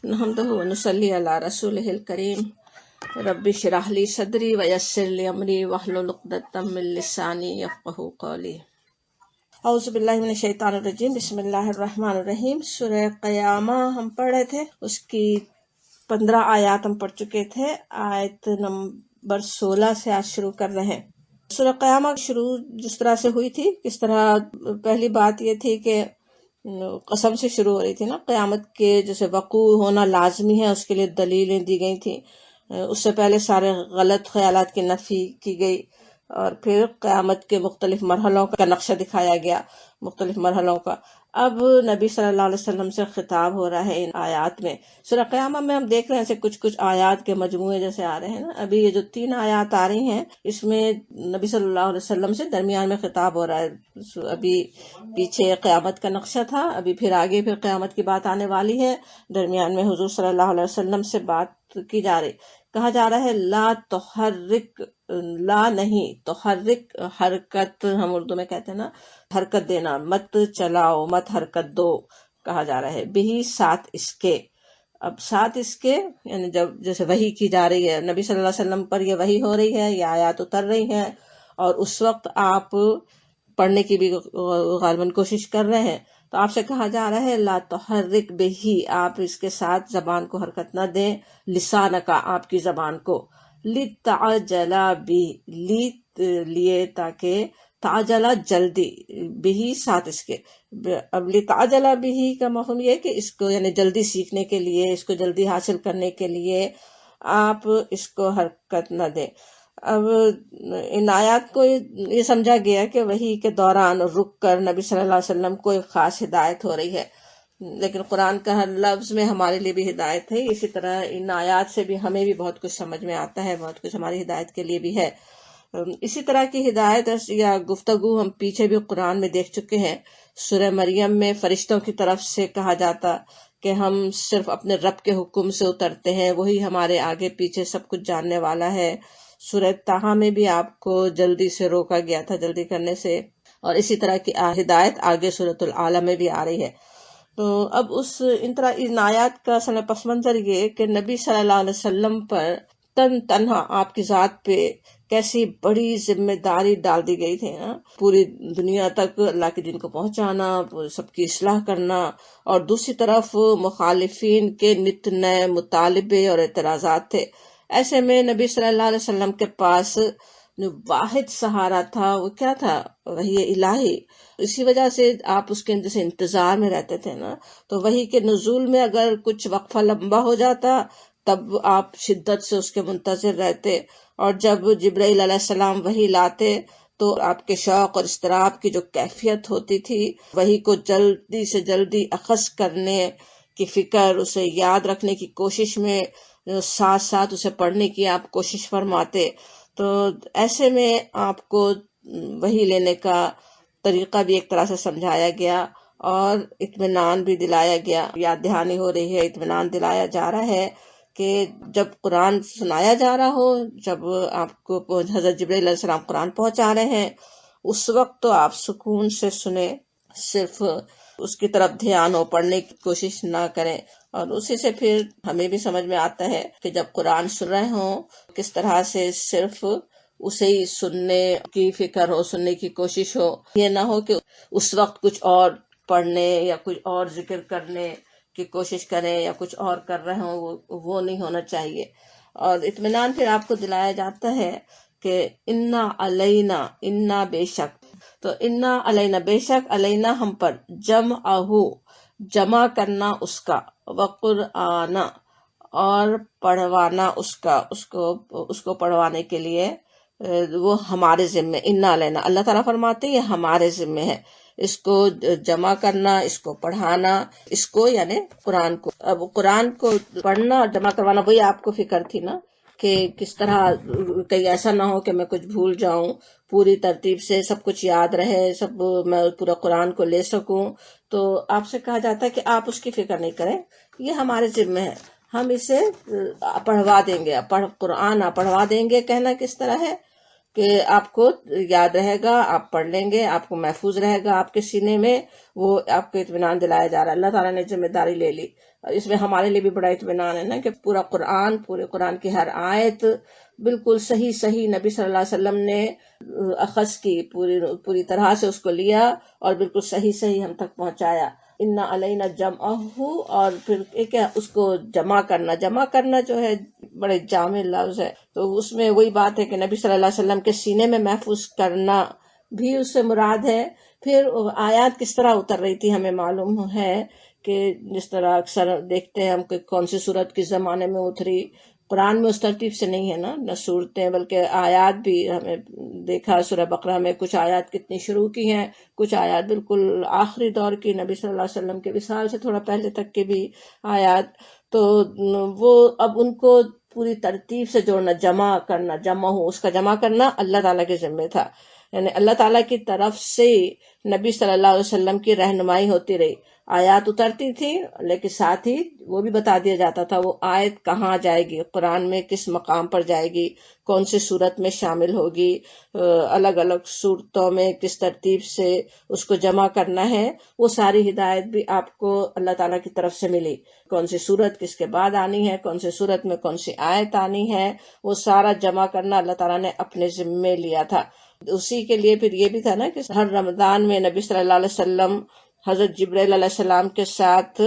نحمده ونصلي على رسوله الكريم رب اشرح لي صدري ويسر لي امري واحلل عقدة من لساني يفقهوا قولي اعوذ باللہ من الشیطان الرجیم بسم اللہ الرحمن الرحیم۔ سورہ قیامہ ہم پڑھ رہے تھے، اس کی 15 آیات ہم پڑھ چکے تھے۔ آیت نمبر 16 سے آج شروع کر رہے ہیں۔ سورہ قیامہ شروع جس طرح سے ہوئی تھی، کس طرح پہلی بات یہ تھی کہ قسم سے شروع ہو رہی تھی نا، قیامت کے جیسے وقوع ہونا لازمی ہے، اس کے لیے دلیلیں دی گئی تھیں۔ اس سے پہلے سارے غلط خیالات کی نفی کی گئی، اور پھر قیامت کے مختلف مرحلوں کا نقشہ دکھایا گیا، مختلف مرحلوں کا۔ اب نبی صلی اللہ علیہ وسلم سے خطاب ہو رہا ہے ان آیات میں۔ سورہ قیامہ میں ہم دیکھ رہے ہیں کچھ آیات کے مجموعے جیسے آ رہے ہیں نا۔ ابھی یہ جو 3 آیات آ رہی ہیں، اس میں نبی صلی اللہ علیہ وسلم سے درمیان میں خطاب ہو رہا ہے۔ ابھی پیچھے قیامت کا نقشہ تھا، ابھی پھر آگے پھر قیامت کی بات آنے والی ہے، درمیان میں حضور صلی اللہ علیہ وسلم سے بات کی جا رہی۔ کہا جا رہا ہے لا تحرک، لا نہیں، تحرک حرکت ہم اردو میں کہتے ہیں نا، حرکت دینا، مت چلاؤ، مت حرکت دو، کہا جا رہا ہے بھی ساتھ اس کے۔ اب ساتھ اس کے یعنی جب جیسے وحی کی جا رہی ہے نبی صلی اللہ علیہ وسلم پر، یہ وحی ہو رہی ہے، یہ آیات اتر رہی ہیں، اور اس وقت آپ پڑھنے کی بھی غالباً کوشش کر رہے ہیں، تو آپ سے کہا جا رہا ہے لا تحرک بہی، آپ اس کے ساتھ زبان کو حرکت نہ دیں، لسانکا، آپ کی زبان کو، لتعجل بھی، لیے تاکہ، تعجلہ جلدی، بھی ساتھ اس کے۔ اب لتعجل بھی کا مفہوم یہ ہے کہ اس کو یعنی جلدی سیکھنے کے لیے، اس کو جلدی حاصل کرنے کے لیے آپ اس کو حرکت نہ دیں۔ اب ان آیات کو یہ سمجھا گیا کہ وحی کے دوران رک کر نبی صلی اللہ علیہ وسلم کو ایک خاص ہدایت ہو رہی ہے، لیکن قرآن کا ہر لفظ میں ہمارے لیے بھی ہدایت ہے۔ اسی طرح ان آیات سے بھی ہمیں بھی بہت کچھ سمجھ میں آتا ہے، بہت کچھ ہماری ہدایت کے لیے بھی ہے۔ اسی طرح کی ہدایت یا گفتگو ہم پیچھے بھی قرآن میں دیکھ چکے ہیں۔ سورہ مریم میں فرشتوں کی طرف سے کہا جاتا کہ ہم صرف اپنے رب کے حکم سے اترتے ہیں، وہی ہمارے آگے پیچھے سب کچھ جاننے والا ہے۔ سورہ طٰہٰ میں بھی آپ کو جلدی سے روکا گیا تھا، جلدی کرنے سے، اور اسی طرح کی ہدایت آگے سورۃ العلیٰ میں بھی آ رہی ہے۔ تو اب ان آیات کا اصل پس منظر یہ کہ نبی صلی اللہ علیہ وسلم پر تنہا آپ کی ذات پہ کیسی بڑی ذمہ داری ڈال دی گئی تھی، پوری دنیا تک اللہ کے دین کو پہنچانا، سب کی اصلاح کرنا، اور دوسری طرف مخالفین کے نت نئے مطالبے اور اعتراضات تھے۔ ایسے میں نبی صلی اللہ علیہ وسلم کے پاس جو واحد سہارا تھا وہ کیا تھا؟ وحی الہی۔ اسی وجہ سے آپ اس کے جیسے انتظار میں رہتے تھے نا، تو وحی کے نزول میں اگر کچھ وقفہ لمبا ہو جاتا تب آپ شدت سے اس کے منتظر رہتے، اور جب جبرائیل علیہ السلام وحی لاتے تو آپ کے شوق اور اضطراب کی جو کیفیت ہوتی تھی، وحی کو جلدی سے جلدی اخذ کرنے کی فکر، اسے یاد رکھنے کی کوشش میں ساتھ ساتھ اسے پڑھنے کی آپ کوشش فرماتے۔ تو ایسے میں آپ کو وحی لینے کا طریقہ بھی ایک طرح سے سمجھایا گیا، اور اطمینان بھی دلایا گیا، یاد دہانی ہو رہی ہے، اطمینان دلایا جا رہا ہے کہ جب قرآن سنایا جا رہا ہو، جب آپ کو حضرت جبرائیل علیہ السلام قرآن پہنچا رہے ہیں، اس وقت تو آپ سکون سے سنیں، صرف اس کی طرف دھیان ہو، پڑھنے کی کوشش نہ کریں۔ اور اسی سے پھر ہمیں بھی سمجھ میں آتا ہے کہ جب قرآن سن رہے ہوں کس طرح سے صرف اسے ہی سننے کی فکر ہو، سننے کی کوشش ہو، یہ نہ ہو کہ اس وقت کچھ اور پڑھنے یا کچھ اور ذکر کرنے کی کوشش کریں یا کچھ اور کر رہے ہوں، وہ نہیں ہونا چاہیے۔ اور اطمینان پھر آپ کو دلایا جاتا ہے کہ انا علینا، انا بے شک، تو انا علینا بے شک، علینا ہم پر، جمع کرنا اس کا، وقرآن اور پڑھوانا اس کا، اس کو پڑھوانے کے لیے وہ ہمارے ذمے، انا علینا، اللہ تعالیٰ فرماتے ہیں یہ ہمارے ذمے ہے، اس کو جمع کرنا، اس کو پڑھانا، اس کو یعنی قرآن کو۔ اب قرآن کو پڑھنا اور جمع کروانا، وہی آپ کو فکر تھی نا کہ کس طرح کہیں ایسا نہ ہو کہ میں کچھ بھول جاؤں، پوری ترتیب سے سب کچھ یاد رہے، سب میں پورا قرآن کو لے سکوں۔ تو آپ سے کہا جاتا ہے کہ آپ اس کی فکر نہیں کریں، یہ ہمارے ذمے ہے، ہم اسے پڑھوا دیں گے، قرآن پڑھوا دیں گے۔ کہنا کس طرح ہے کہ آپ کو یاد رہے گا، آپ پڑھ لیں گے، آپ کو محفوظ رہے گا آپ کے سینے میں، وہ آپ کو اطمینان دلایا جا رہا ہے، اللہ تعالیٰ نے ذمہ داری لے لی۔ اس میں ہمارے لیے بھی بڑا اطمینان ہے نا کہ پورے قرآن کی ہر آیت بالکل صحیح نبی صلی اللہ علیہ وسلم نے اخذ کی، پوری طرح سے اس کو لیا اور بالکل صحیح ہم تک پہنچایا۔ انا علینا جمعہ، اور پھر ایک اس کو جمع کرنا جو ہے بڑے جامع لفظ ہے، تو اس میں وہی بات ہے کہ نبی صلی اللہ علیہ وسلم کے سینے میں محفوظ کرنا بھی اس سے مراد ہے۔ پھر آیات کس طرح اتر رہی تھی ہمیں معلوم ہے کہ جس طرح اکثر دیکھتے ہیں ہم کہ کون سی صورت کس زمانے میں اتری، قرآن میں اس ترتیب سے نہیں ہے نا، نہ صورتیں بلکہ آیات بھی ہمیں دیکھا سورہ بقرہ میں کچھ آیات کتنی شروع کی ہیں، کچھ آیات بالکل آخری دور کی نبی صلی اللہ علیہ وسلم کے وصال سے تھوڑا پہلے تک کی بھی آیات، تو وہ اب ان کو پوری ترتیب سے جوڑنا، اس کا جمع کرنا اللہ تعالیٰ کے ذمہ تھا، یعنی اللہ تعالیٰ کی طرف سے نبی صلی اللہ علیہ وسلم کی رہنمائی ہوتی رہی، آیات اترتی تھی لیکن ساتھ ہی وہ بھی بتا دیا جاتا تھا وہ آیت کہاں جائے گی، قرآن میں کس مقام پر جائے گی، کون سی صورت میں شامل ہوگی، الگ الگ صورتوں میں کس ترتیب سے اس کو جمع کرنا ہے، وہ ساری ہدایت بھی آپ کو اللہ تعالیٰ کی طرف سے ملی، کون سی صورت کس کے بعد آنی ہے، کون سی صورت میں کون سی آیت آنی ہے، وہ سارا جمع کرنا اللہ تعالیٰ نے اپنے ذمے لیا تھا۔ اسی کے لیے پھر یہ بھی تھا نا کہ ہر رمضان میں نبی صلی اللہ علیہ وسلم حضرت جبرائیل علیہ السلام کے ساتھ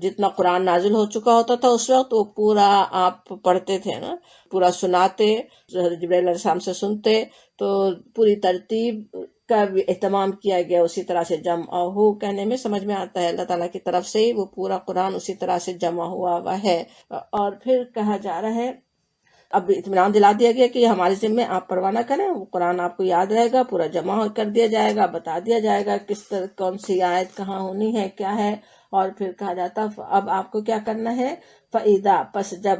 جتنا قرآن نازل ہو چکا ہوتا تھا اس وقت وہ پورا آپ پڑھتے تھے نا، پورا سناتے، حضرت جبرائیل علیہ السلام سے سنتے، تو پوری ترتیب کا بھی اہتمام کیا گیا، اسی طرح سے جمع ہو کہنے میں سمجھ میں آتا ہے اللہ تعالیٰ کی طرف سے ہی وہ پورا قرآن اسی طرح سے جمع ہوا ہے۔ اور پھر کہا جا رہا ہے، اب اطمینان دلا دیا گیا کہ یہ ہمارے ذمہ، آپ پرواہ نہ کریں، وہ قرآن آپ کو یاد رہے گا، پورا جمع کر دیا جائے گا، بتا دیا جائے گا کس طرح کون سی آیت کہاں ہونی ہے کیا ہے، اور پھر کہا جاتا اب آپ کو کیا کرنا ہے، فَإِذَا، پس جب،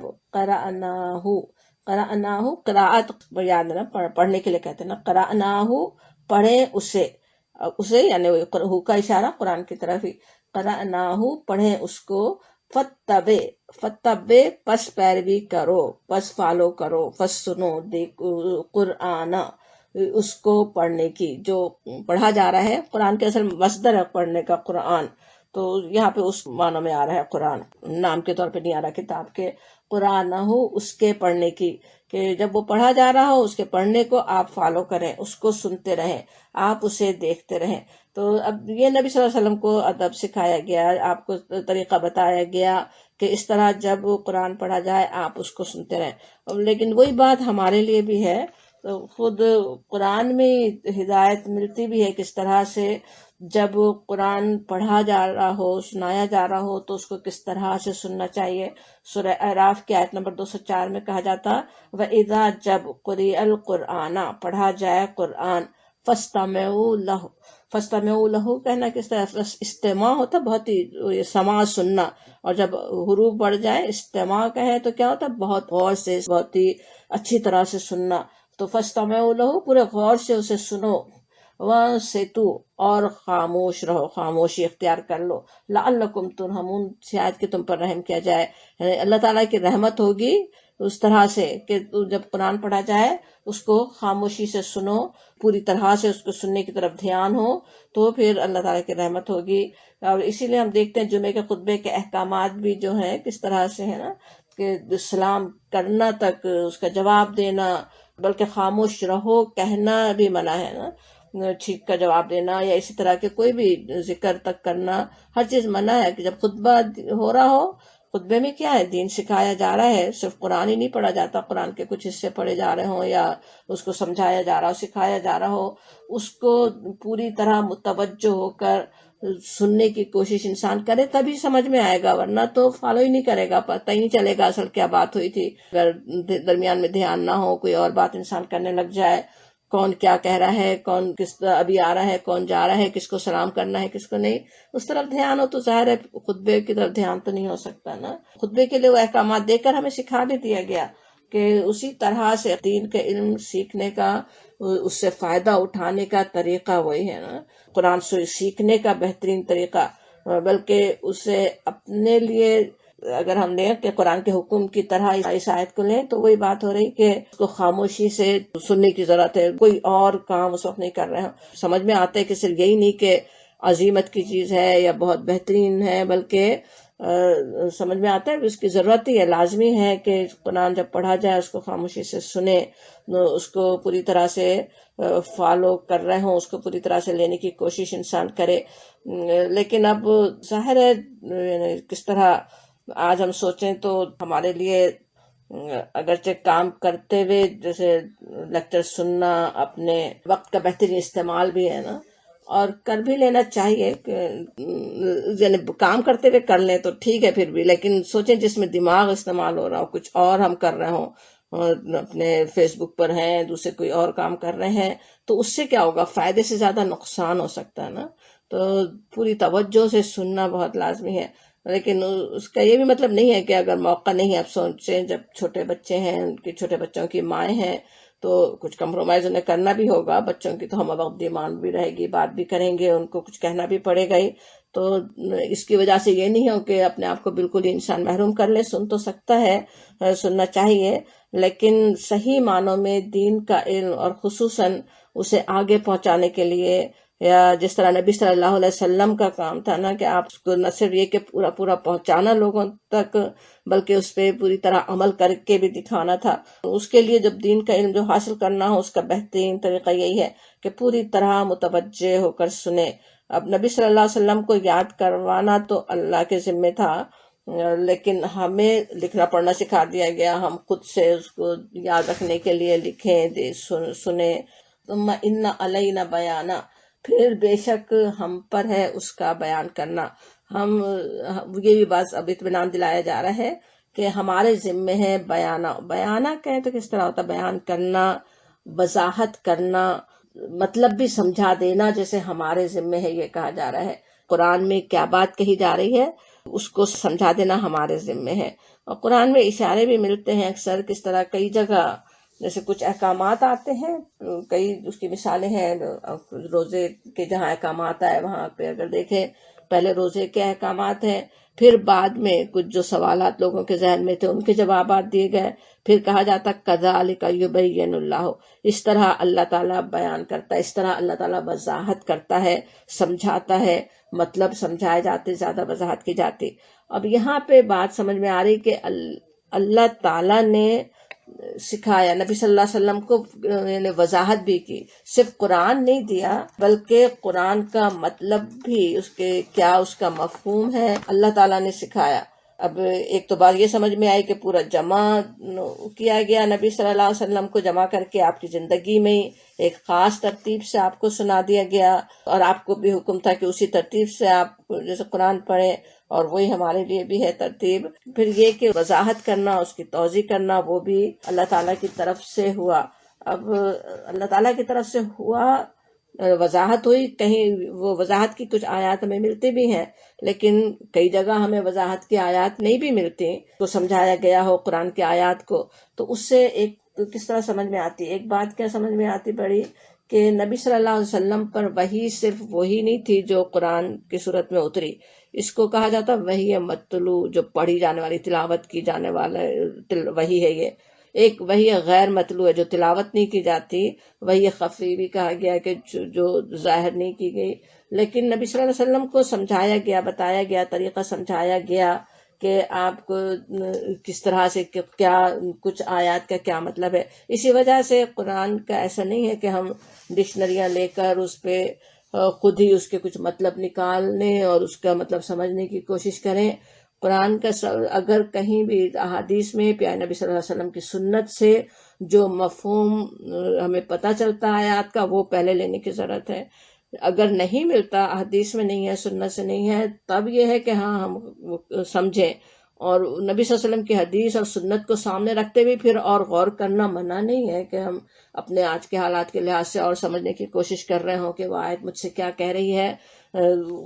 قرأناہ قراءت یاد ہے نا، پڑھنے کے لیے کہتے ہیں نا، قرأناہ پڑھیں اسے یعنی ہو کا اشارہ قرآن کی طرف ہی، قرأناہ پڑھیں اس کو، فتبے پس پیروی کرو، پس فالو کرو، پس سنو قرآن اس کو پڑھنے کی، جو پڑھا جا رہا ہے قرآن کے اصل مصدر ہے پڑھنے کا قرآن، تو یہاں پہ اس معنی میں آ رہا ہے قرآن، نام کے طور پہ نہیں آ رہا کتاب کے، قرآن ہو اس کے پڑھنے کی، کہ جب وہ پڑھا جا رہا ہو اس کے پڑھنے کو آپ فالو کریں، اس کو سنتے رہیں، آپ اسے دیکھتے رہیں۔ تو اب یہ نبی صلی اللہ علیہ وسلم کو ادب سکھایا گیا، آپ کو طریقہ بتایا گیا کہ اس طرح جب قرآن پڑھا جائے آپ اس کو سنتے رہیں۔ لیکن وہی بات ہمارے لیے بھی ہے، خود قرآن میں ہدایت ملتی بھی ہے کس طرح سے، جب قرآن پڑھا جا رہا ہو، سنایا جا رہا ہو تو اس کو کس طرح سے سننا چاہیے۔ سورہ اعراف کی آیت نمبر 204 میں کہا جاتا، وَإِذَا جب قُرِئَ الْقُرْآنَ پڑھا جائے قرآن، فَاسْتَمِعُوا لَهُ کہنا کس طرح، استماع ہوتا بہت ہی سماع سننا، اور جب حروف بڑھ جائے استماع کہے تو کیا ہوتا بہت غور سے، بہت ہی اچھی طرح سے سننا، تو فَاسْتَمِعُوا لَهُ پورے غور سے اسے سنو، وَانصِتُوا اور خاموش رہو، خاموشی اختیار کر لو، لعلکم ترحمون شاید کہ تم پر رحم کیا جائے، یعنی اللہ تعالیٰ کی رحمت ہوگی اس طرح سے کہ جب قرآن پڑھا جائے اس کو خاموشی سے سنو، پوری طرح سے اس کو سننے کی طرف دھیان ہو، تو پھر اللہ تعالیٰ کی رحمت ہوگی۔ اور اسی لیے ہم دیکھتے ہیں جمعے کے خطبے کے احکامات بھی جو ہیں کس طرح سے ہے نا، کہ سلام کرنا تک اس کا جواب دینا، بلکہ خاموش رہو کہنا بھی منع ہے نا، ٹھیک کا جواب دینا یا اسی طرح کے کوئی بھی ذکر تک کرنا، ہر چیز منع ہے، کہ جب خطبہ ہو رہا ہو، خطبے میں کیا ہے، دین سکھایا جا رہا ہے، صرف قرآن ہی نہیں پڑھا جاتا، قرآن کے کچھ حصے پڑھے جا رہے ہوں یا اس کو سمجھایا جا رہا ہو، سکھایا جا رہا ہو، اس کو پوری طرح متوجہ ہو کر سننے کی کوشش انسان کرے تبھی سمجھ میں آئے گا، ورنہ تو فالو ہی نہیں کرے گا، پتہ ہی نہیں چلے گا اصل کیا بات ہوئی تھی، اگر درمیان میں دھیان نہ ہو، کوئی اور بات انسان کرنے لگ جائے، کون کیا کہہ رہا ہے، کون کس ابھی آ رہا ہے، کون جا رہا ہے، کس کو سلام کرنا ہے کس کو نہیں، اس طرف دھیان ہو تو ظاہر ہے خطبے کی طرف دھیان تو نہیں ہو سکتا نا۔ خطبے کے لیے وہ احکامات دے کر ہمیں سکھا بھی دیا گیا کہ اسی طرح سے دین کے علم سیکھنے کا، اس سے فائدہ اٹھانے کا طریقہ وہی ہے نا، قرآن سے سیکھنے کا بہترین طریقہ، بلکہ اسے اپنے لیے اگر ہم لیں کہ قرآن کے حکم کی طرح اس آیت کو لیں تو وہی بات ہو رہی کہ اس کو خاموشی سے سننے کی ضرورت ہے، کوئی اور کام اس وقت نہیں کر رہے ہیں، سمجھ میں آتا ہے کہ صرف یہی نہیں کہ عظیمت کی چیز ہے یا بہت بہترین ہے، بلکہ سمجھ میں آتا ہے، اس کی ضرورت ہی ہے، لازمی ہے کہ قرآن جب پڑھا جائے اس کو خاموشی سے سنے، اس کو پوری طرح سے فالو کر رہے ہوں، اس کو پوری طرح سے لینے کی کوشش انسان کرے۔ لیکن اب ظاہر ہے کس طرح آج ہم سوچیں تو ہمارے لیے اگرچہ کام کرتے ہوئے جیسے لیکچر سننا اپنے وقت کا بہترین استعمال بھی ہے نا، اور کر بھی لینا چاہیے، یعنی کام کرتے ہوئے کر لیں تو ٹھیک ہے پھر بھی، لیکن سوچیں جس میں دماغ استعمال ہو رہا ہو، کچھ اور ہم کر رہے ہوں، اپنے فیس بک پر ہیں، دوسرے کوئی اور کام کر رہے ہیں، تو اس سے کیا ہوگا، فائدے سے زیادہ نقصان ہو سکتا ہے نا۔ تو پوری توجہ سے سننا بہت لازمی ہے، لیکن اس کا یہ بھی مطلب نہیں ہے کہ اگر موقع نہیں ہے، آپ سوچیں جب چھوٹے بچے ہیں، ان کے چھوٹے بچوں کی مائیں ہیں تو کچھ کمپرومائز انہیں کرنا بھی ہوگا، بچوں کی تو ہم وقت ڈیمانڈ بھی رہے گی، بات بھی کریں گے، ان کو کچھ کہنا بھی پڑے گا ہی، تو اس کی وجہ سے یہ نہیں ہو کہ اپنے آپ کو بالکل ہی انسان محروم کر لے، سن تو سکتا ہے، سننا چاہیے، لیکن صحیح معنوں میں دین کا علم اور خصوصاً اسے آگے پہنچانے کے لیے، یا جس طرح نبی صلی اللہ علیہ وسلم کا کام تھا نا کہ آپ کو نہ صرف یہ کہ پورا پورا پہنچانا لوگوں تک، بلکہ اس پہ پوری طرح عمل کر کے بھی دکھانا تھا۔ اس کے لیے جب دین کا علم جو حاصل کرنا ہو، اس کا بہترین طریقہ یہی ہے کہ پوری طرح متوجہ ہو کر سنیں۔ اب نبی صلی اللہ علیہ وسلم کو یاد کروانا تو اللہ کے ذمہ تھا، لیکن ہمیں لکھنا پڑھنا سکھا دیا گیا، ہم خود سے اس کو یاد رکھنے کے لیے لکھیں، سنیں۔ ثم ان علینا بیانا، پھر بے شک ہم پر ہے اس کا بیان کرنا۔ یہ بھی بات اب اطمینان دلایا جا رہا ہے کہ ہمارے ذمے ہے بیانہ کہیں تو کس طرح ہوتا ہے، بیان کرنا، وضاحت کرنا، مطلب بھی سمجھا دینا، جیسے ہمارے ذمے ہے، یہ کہا جا رہا ہے قرآن میں کیا بات کہی جا رہی ہے اس کو سمجھا دینا ہمارے ذمے ہے۔ اور قرآن میں اشارے بھی ملتے ہیں اکثر، کس طرح کئی جگہ جیسے کچھ احکامات آتے ہیں، کئی اس کی مثالیں ہیں، روزے کے جہاں احکامات آئے وہاں پہ اگر دیکھیں پہلے روزے کے احکامات ہیں، پھر بعد میں کچھ جو سوالات لوگوں کے ذہن میں تھے ان کے جوابات دیے گئے، پھر کہا جاتا کذالک یبین اللہ، اس طرح اللہ تعالیٰ بیان کرتا ہے، اس طرح اللہ تعالیٰ وضاحت کرتا ہے، سمجھاتا ہے، مطلب سمجھائے جاتے، زیادہ وضاحت کی جاتی۔ اب یہاں پہ بات سمجھ میں آ رہی کہ اللہ تعالیٰ نے سکھایا، نبی صلی اللہ علیہ وسلم کو یعنی وضاحت بھی کی، صرف قرآن نہیں دیا بلکہ قرآن کا مطلب بھی، اس کے کیا اس کا مفہوم ہے، اللہ تعالیٰ نے سکھایا۔ اب ایک تو بات یہ سمجھ میں آئی کہ پورا جمع کیا گیا، نبی صلی اللہ علیہ وسلم کو جمع کر کے آپ کی زندگی میں ایک خاص ترتیب سے آپ کو سنا دیا گیا، اور آپ کو بھی حکم تھا کہ اسی ترتیب سے آپ جیسے قرآن پڑھیں، اور وہی ہمارے لیے بھی ہے ترتیب۔ پھر یہ کہ وضاحت کرنا، اس کی توضیح کرنا، وہ بھی اللہ تعالیٰ کی طرف سے ہوا۔ اب اللہ تعالیٰ کی طرف سے ہوا، وضاحت ہوئی، کہیں وہ وضاحت کی کچھ آیات ہمیں ملتی بھی ہیں، لیکن کئی جگہ ہمیں وضاحت کی آیات نہیں بھی ملتی، تو سمجھایا گیا ہو قرآن کی آیات کو، تو اس سے ایک کس طرح سمجھ میں آتی، ایک بات کیا سمجھ میں آتی بڑی، کہ نبی صلی اللہ علیہ وسلم پر وحی صرف وہی نہیں تھی جو قرآن کی صورت میں اتری، اس کو کہا جاتا وحی متلو، جو پڑھی جانے والی، تلاوت کی جانے والا وحی ہے۔ یہ ایک وحی غیر متلو ہے جو تلاوت نہیں کی جاتی، وحی خفی بھی کہا گیا کہ جو ظاہر نہیں کی گئی، لیکن نبی صلی اللہ علیہ وسلم کو سمجھایا گیا، بتایا گیا، طریقہ سمجھایا گیا کہ آپ کو کس طرح سے کیا کچھ آیات کا کیا مطلب ہے۔ اسی وجہ سے قرآن کا ایسا نہیں ہے کہ ہم ڈکشنریاں لے کر اس پہ خود ہی اس کے کچھ مطلب نکالنے اور اس کا مطلب سمجھنے کی کوشش کریں۔ قرآن کا اگر کہیں بھی احادیث میں پیارے نبی صلی اللہ علیہ وسلم کی سنت سے جو مفہوم ہمیں پتہ چلتا ہے آیات کا، وہ پہلے لینے کی ضرورت ہے۔ اگر نہیں ملتا، حدیث میں نہیں ہے، سنت سے نہیں ہے، تب یہ ہے کہ ہاں ہم سمجھیں، اور نبی صلی اللہ علیہ وسلم کی حدیث اور سنت کو سامنے رکھتے ہوئے پھر اور غور کرنا منع نہیں ہے کہ ہم اپنے آج کے حالات کے لحاظ سے اور سمجھنے کی کوشش کر رہے ہوں کہ وہ آیت مجھ سے کیا کہہ رہی ہے،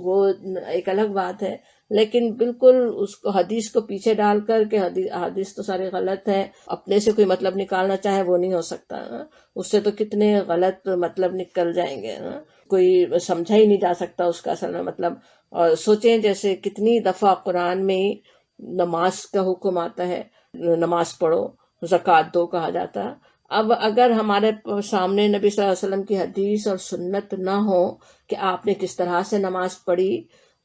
وہ ایک الگ بات ہے، لیکن بالکل اس کو حدیث کو پیچھے ڈال کر کہ حدیث تو سارے غلط ہے، اپنے سے کوئی مطلب نکالنا چاہے وہ نہیں ہو سکتا، اس سے تو کتنے غلط مطلب نکل جائیں گے، کوئی سمجھا ہی نہیں جا سکتا اس کا اصل میں مطلب۔ اور سوچیں جیسے کتنی دفعہ قرآن میں نماز کا حکم آتا ہے، نماز پڑھو، زکوٰۃ دو کہا جاتا ہے۔ اب اگر ہمارے سامنے نبی صلی اللہ علیہ وسلم کی حدیث اور سنت نہ ہو کہ آپ نے کس طرح سے نماز پڑھی،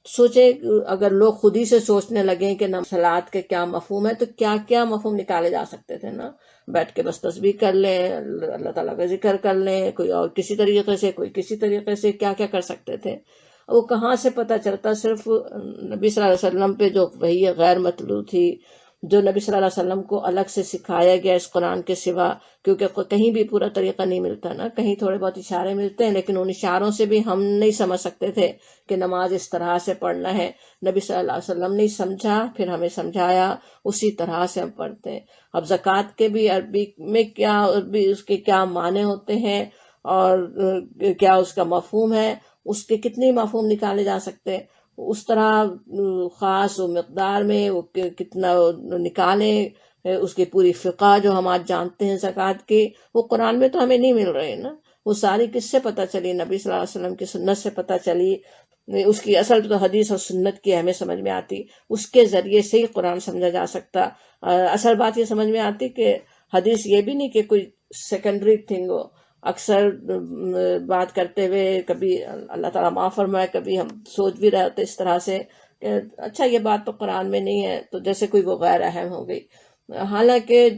سوچیں اگر لوگ خود ہی سے سوچنے لگیں کہ صلات کے کیا مفہوم ہے تو کیا کیا مفہوم نکالے جا سکتے تھے نا. بیٹھ کے بس تسبیح کر لیں، اللہ تعالیٰ کا ذکر کر لیں، کوئی اور کسی طریقے سے، کوئی کسی طریقے سے، کیا کیا کر سکتے تھے. وہ کہاں سے پتہ چلتا؟ صرف نبی صلی اللہ علیہ وسلم پہ جو وحی غیر مطلوع تھی، جو نبی صلی اللہ علیہ وسلم کو الگ سے سکھایا گیا اس قرآن کے سوا، کیونکہ کہیں بھی پورا طریقہ نہیں ملتا نا، کہیں تھوڑے بہت اشارے ملتے ہیں، لیکن ان اشاروں سے بھی ہم نہیں سمجھ سکتے تھے کہ نماز اس طرح سے پڑھنا ہے. نبی صلی اللہ علیہ وسلم نے سمجھا، پھر ہمیں سمجھایا، اسی طرح سے ہم پڑھتے ہیں. اب زکوٰۃ کے بھی عربی میں کیا، عربی اس کے کیا معنی ہوتے ہیں اور کیا اس کا مفہوم ہے، اس کے کتنے مفہوم نکالے جا سکتے ہیں. اس طرح خاص و مقدار میں وہ کتنا نکالیں، اس کی پوری فقہ جو ہم آج جانتے ہیں زکوٰۃ کی، وہ قرآن میں تو ہمیں نہیں مل رہے نا. وہ ساری کس سے پتہ چلی؟ نبی صلی اللہ علیہ وسلم کی سنت سے پتہ چلی. اس کی اصل تو حدیث اور سنت کی ہمیں سمجھ میں آتی، اس کے ذریعے سے ہی قرآن سمجھا جا سکتا. اصل بات یہ سمجھ میں آتی کہ حدیث یہ بھی نہیں کہ کوئی سیکنڈری تھنگ ہو. اکثر بات کرتے ہوئے کبھی اللہ تعالیٰ معاف فرمائے، کبھی ہم سوچ بھی رہے ہوتے اس طرح سے کہ اچھا یہ بات تو قرآن میں نہیں ہے، تو جیسے کوئی وہ غیر اہم ہو گئی. حالانکہ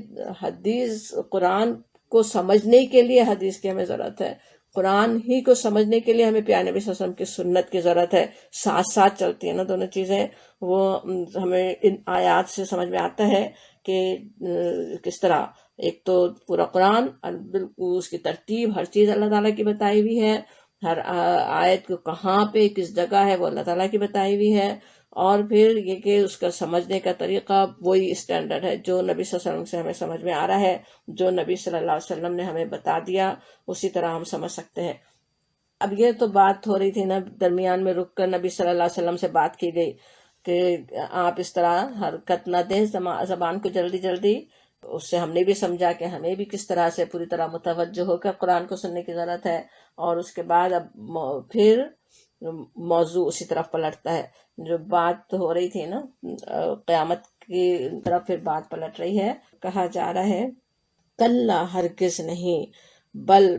حدیث، قرآن کو سمجھنے کے لیے حدیث کی ہمیں ضرورت ہے، قرآن ہی کو سمجھنے کے لیے ہمیں پیارے نبی صلی اللہ علیہ وسلم کی سنت کی ضرورت ہے. ساتھ ساتھ چلتی ہیں نا دونوں چیزیں. وہ ہمیں ان آیات سے سمجھ میں آتا ہے کہ کس طرح ایک تو پورا قرآن، بالکل اس کی ترتیب، ہر چیز اللہ تعالیٰ کی بتائی ہوئی ہے، ہر آیت کو کہاں پہ کس جگہ ہے وہ اللہ تعالیٰ کی بتائی ہوئی ہے. اور پھر یہ کہ اس کا سمجھنے کا طریقہ وہی اسٹینڈرڈ ہے جو نبی صلی اللہ علیہ وسلم سے ہمیں سمجھ میں آ رہا ہے، جو نبی صلی اللہ علیہ وسلم نے ہمیں بتا دیا اسی طرح ہم سمجھ سکتے ہیں. اب یہ تو بات ہو رہی تھی نا، درمیان میں رک کر نبی صلی اللہ علیہ وسلم سے بات کی گئی کہ آپ اس طرح حرکت نہ دیں زبان کو جلدی جلدی. اس سے ہم نے بھی سمجھا کہ ہمیں بھی کس طرح سے پوری طرح متوجہ ہو کر قرآن کو سننے کی ضرورت ہے. اور اس کے بعد اب پھر موضوع اسی طرف پلٹتا ہے. جو بات ہو رہی تھی نا قیامت کی طرف، پھر بات پلٹ رہی ہے. کہا جا رہا ہے کلا ہرگز نہیں،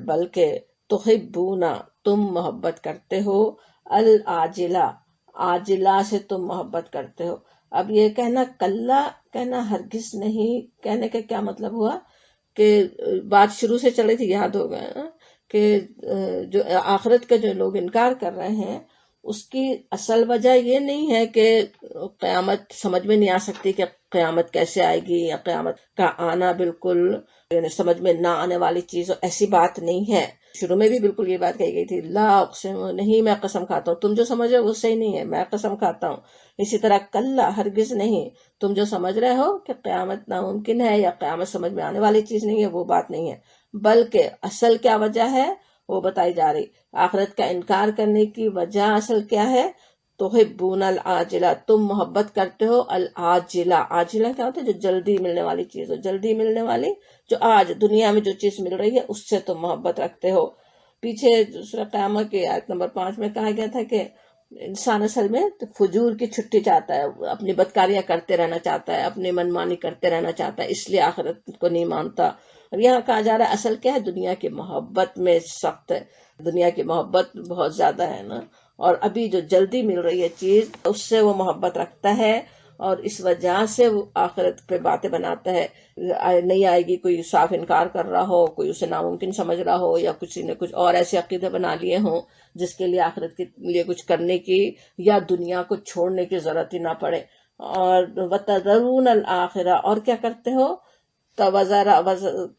بلکہ تحبون تم محبت کرتے ہو، العاجلہ عاجلہ سے تم محبت کرتے ہو. اب یہ کہنا کلا، کہنا ہرگز نہیں، کہنے کا کیا مطلب ہوا کہ بات شروع سے چل رہی تھی، یاد ہوگا کہ جو آخرت کا جو لوگ انکار کر رہے ہیں اس کی اصل وجہ یہ نہیں ہے کہ قیامت سمجھ میں نہیں آ سکتی کہ قیامت کیسے آئے گی، یا قیامت کا آنا بالکل یعنی سمجھ میں نہ آنے والی چیز، ایسی بات نہیں ہے. شروع میں بھی بالکل یہ بات کہی گئی تھی، لا اقسم، نہیں میں قسم کھاتا ہوں، تم جو سمجھ رہے ہو وہ صحیح نہیں ہے، میں قسم کھاتا ہوں. اسی طرح کلا ہرگز نہیں، تم جو سمجھ رہے ہو کہ قیامت ناممکن ہے یا قیامت سمجھ میں آنے والی چیز نہیں ہے، وہ بات نہیں ہے. بلکہ اصل کیا وجہ ہے وہ بتائی جا رہی. آخرت کا انکار کرنے کی وجہ اصل کیا ہے؟ تحبون العاجلہ، تم محبت کرتے ہو العاجلہ. عاجلہ کیا ہوتا ہے؟ جو جلدی ملنے والی چیز ہو، جلدی ملنے والی، جو آج دنیا میں جو چیز مل رہی ہے اس سے تم محبت رکھتے ہو. پیچھے سورہ قیامت کی آیت نمبر 5 میں کہا گیا تھا کہ انسان اصل میں فجور کی چھٹی چاہتا ہے، اپنی بدکاریاں کرتے رہنا چاہتا ہے، اپنی منمانی کرتے رہنا چاہتا ہے، اس لیے آخرت کو نہیں مانتا. اب یہاں کہا جا رہا ہے اصل کیا ہے؟ دنیا کی محبت میں سخت ہے، دنیا کی محبت بہت زیادہ ہے نا، اور ابھی جو جلدی مل رہی ہے چیز اس سے وہ محبت رکھتا ہے، اور اس وجہ سے وہ آخرت پہ باتیں بناتا ہے. نہیں آئے گی، کوئی صاف انکار کر رہا ہو، کوئی اسے ناممکن سمجھ رہا ہو، یا کسی نے کچھ اور ایسے عقیدے بنا لیے ہوں جس کے لیے آخرت کے لیے کچھ کرنے کی یا دنیا کو چھوڑنے کی ضرورت ہی نہ پڑے. اور وَتَذَرُونَ الْآخِرَةَ، اور کیا کرتے ہو؟ توزرا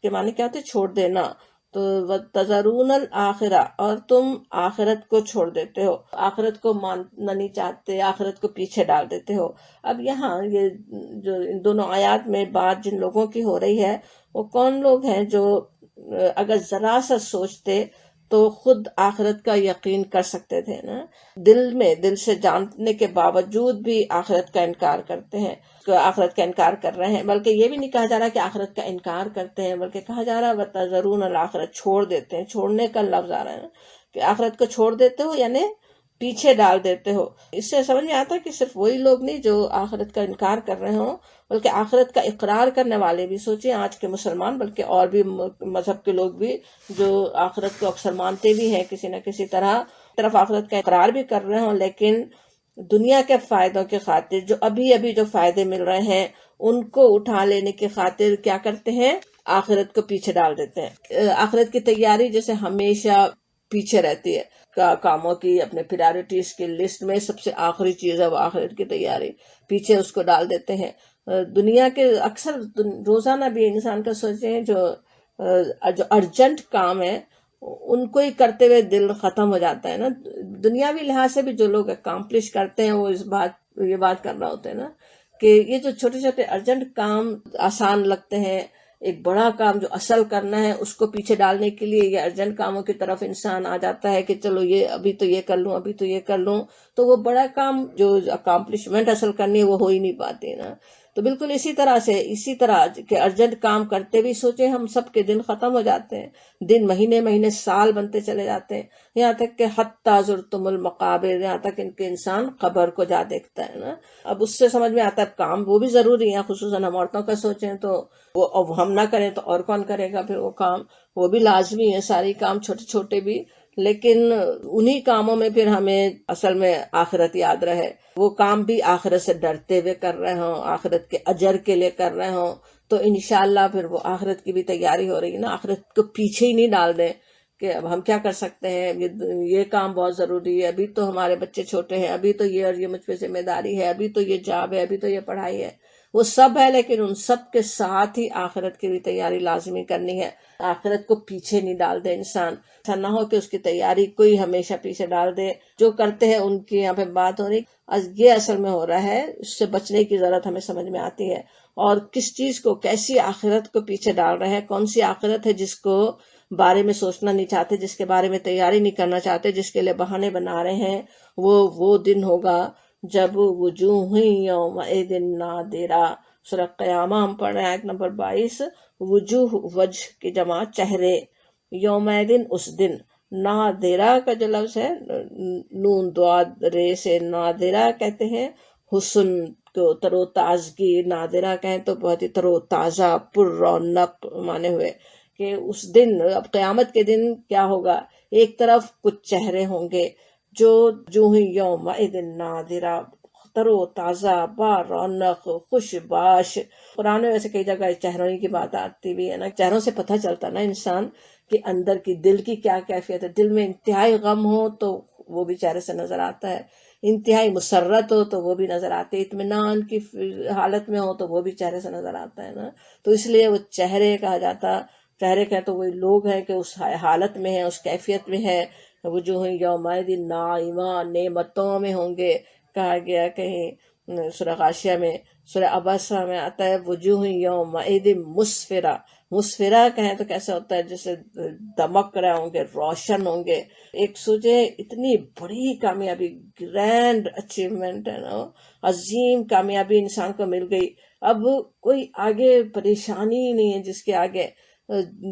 کے معنی کیا ہوتے؟ چھوڑ دینا. تو وَتَذَرُونَ الْآخِرَةَ، اور تم آخرت کو چھوڑ دیتے ہو، آخرت کو ماننا نہیں چاہتے، آخرت کو پیچھے ڈال دیتے ہو. اب یہاں یہ جو ان دونوں آیات میں بات جن لوگوں کی ہو رہی ہے وہ کون لوگ ہیں جو اگر ذرا سا سوچتے تو خود آخرت کا یقین کر سکتے تھے نا. دل سے جاننے کے باوجود بھی آخرت کا انکار کرتے ہیں، آخرت کا انکار کر رہے ہیں. بلکہ یہ بھی نہیں کہا جا رہا کہ آخرت کا انکار کرتے ہیں، بلکہ کہا جا رہا ہے وَتَذَرُونَ الْآخِرَةَ، چھوڑ دیتے ہیں. چھوڑنے کا لفظ آ رہا ہے کہ آخرت کو چھوڑ دیتے ہو یعنی پیچھے ڈال دیتے ہو. اس سے سمجھ میں آتا ہے کہ صرف وہی لوگ نہیں جو آخرت کا انکار کر رہے ہوں، بلکہ آخرت کا اقرار کرنے والے بھی. سوچیں آج کے مسلمان، بلکہ اور بھی مذہب کے لوگ بھی جو آخرت کو اکثر مانتے بھی ہیں کسی نہ کسی طرح آخرت کا اقرار بھی کر رہے ہوں، لیکن دنیا کے فائدوں کی خاطر، جو ابھی جو فائدے مل رہے ہیں ان کو اٹھا لینے کی خاطر کیا کرتے ہیں؟ آخرت کو پیچھے ڈال دیتے ہیں۔ آخرت کی تیاری جیسے ہمیشہ پیچھے رہتی ہے کاموں کی، اپنے پریارٹیز کی لسٹ میں سب سے آخری چیز ہے وہ آخرت کی تیاری، پیچھے اس کو ڈال دیتے ہیں۔ دنیا کے اکثر روزانہ بھی انسان کا سوچیں جو ارجنٹ کام ہے ان کو ہی کرتے ہوئے دل ختم ہو جاتا ہے نا۔ دنیاوی لحاظ سے بھی جو لوگ اکامپلش کرتے ہیں وہ یہ بات کر رہا ہوتے ہیں نا کہ یہ جو چھوٹے چھوٹے ارجنٹ کام آسان لگتے ہیں، ایک بڑا کام جو اصل کرنا ہے اس کو پیچھے ڈالنے کے لیے یہ ارجنٹ کاموں کی طرف انسان آ جاتا ہے کہ چلو یہ ابھی تو یہ کر لوں، تو وہ بڑا کام جو اکامپلشمنٹ حاصل کرنی ہے وہ ہو ہی نہیں پاتی نا۔ تو بالکل اسی طرح کہ ارجنٹ کام کرتے بھی سوچیں ہم سب کے دن ختم ہو جاتے ہیں، دن مہینے سال بنتے چلے جاتے ہیں، یہاں تک کہ حتی زرتم المقابر، یہاں تک ان کے انسان قبر کو جا دیکھتا ہے نا۔ اب اس سے سمجھ میں آتا ہے کام وہ بھی ضروری ہے، خصوصاً ہم عورتوں کا سوچیں تو وہ اب ہم نہ کریں تو اور کون کرے گا پھر وہ کام، وہ بھی لازمی ہے، ساری کام چھوٹے چھوٹے بھی، لیکن انہی کاموں میں پھر ہمیں اصل میں آخرت یاد رہے، وہ کام بھی آخرت سے ڈرتے ہوئے کر رہے ہوں، آخرت کے اجر کے لیے کر رہے ہوں، تو انشاءاللہ پھر وہ آخرت کی بھی تیاری ہو رہی ہے نا۔ آخرت کو پیچھے ہی نہیں ڈال دیں کہ اب ہم کیا کر سکتے ہیں، یہ کام بہت ضروری ہے، ابھی تو ہمارے بچے چھوٹے ہیں، ابھی تو یہ اور یہ مجھ پہ ذمہ داری ہے، ابھی تو یہ جاب ہے، ابھی تو یہ پڑھائی ہے، وہ سب ہے، لیکن ان سب کے ساتھ ہی آخرت کی بھی تیاری لازمی کرنی ہے۔ آخرت کو پیچھے نہیں ڈال دے انسان، ایسا نہ ہو کہ اس کی تیاری کوئی ہمیشہ پیچھے ڈال دے۔ جو کرتے ہیں ان کی یہاں پہ بات ہو رہی، یہ اصل میں ہو رہا ہے، اس سے بچنے کی ضرورت ہمیں سمجھ میں آتی ہے، اور کس چیز کو، کیسی آخرت کو پیچھے ڈال رہے ہیں، کون سی آخرت ہے جس کو بارے میں سوچنا نہیں چاہتے، جس کے بارے میں تیاری نہیں کرنا چاہتے، جس کے لیے بہانے بنا رہے ہیں۔ وہ دن ہوگا جب وجوہ یومئذ نادرہ، سورہ قیامہ ہم پڑھ رہے ہیں آیت نمبر 22، وجوہ وجہ کی جمع چہرے، یومئذ اس دن، نادرہ کا جو لفظ ہے نون دعاد رے سے نادرہ کہتے ہیں حسن کو، تر و تازگی، نادرہ کہیں تو بہت ہی تر و تازہ، پر رونق مانے ہوئے، کہ اس دن، اب قیامت کے دن کیا ہوگا، ایک طرف کچھ چہرے ہوں گے جو یومئذ نادرہ، تر و تازہ، با رونق، خوش باش۔ قرآن میں ویسے کئی جگہ چہروں کی بات آتی بھی ہے نا، چہروں سے پتہ چلتا نا انسان کہ اندر کی دل کی کیا کیفیت ہے۔ دل میں انتہائی غم ہو تو وہ بھی چہرے سے نظر آتا ہے، انتہائی مسرت ہو تو وہ بھی نظر آتے، اطمینان کی حالت میں ہو تو وہ بھی چہرے سے نظر آتا ہے نا۔ تو اس لیے وہ چہرے کہا جاتا، چہرے کہ تو وہی لوگ ہیں کہ اس حالت میں ہیں، اس کیفیت میں ہے، وجوہ یومئذ ناعمہ، نعمتوں میں ہوں گے۔ کہا گیا کہیں سورہ غاشیہ میں، سورہ عبسہ میں آتا ہے وجوہ یومئذ مسفرہ، مسفرہ کہیں تو کیسا ہوتا ہے، جیسے دمک رہے ہوں گے، روشن ہوں گے۔ ایک سوچے اتنی بڑی کامیابی، گرینڈ اچیومنٹ ہے نا، عظیم کامیابی انسان کو مل گئی، اب کوئی آگے پریشانی ہی نہیں ہے جس کے آگے،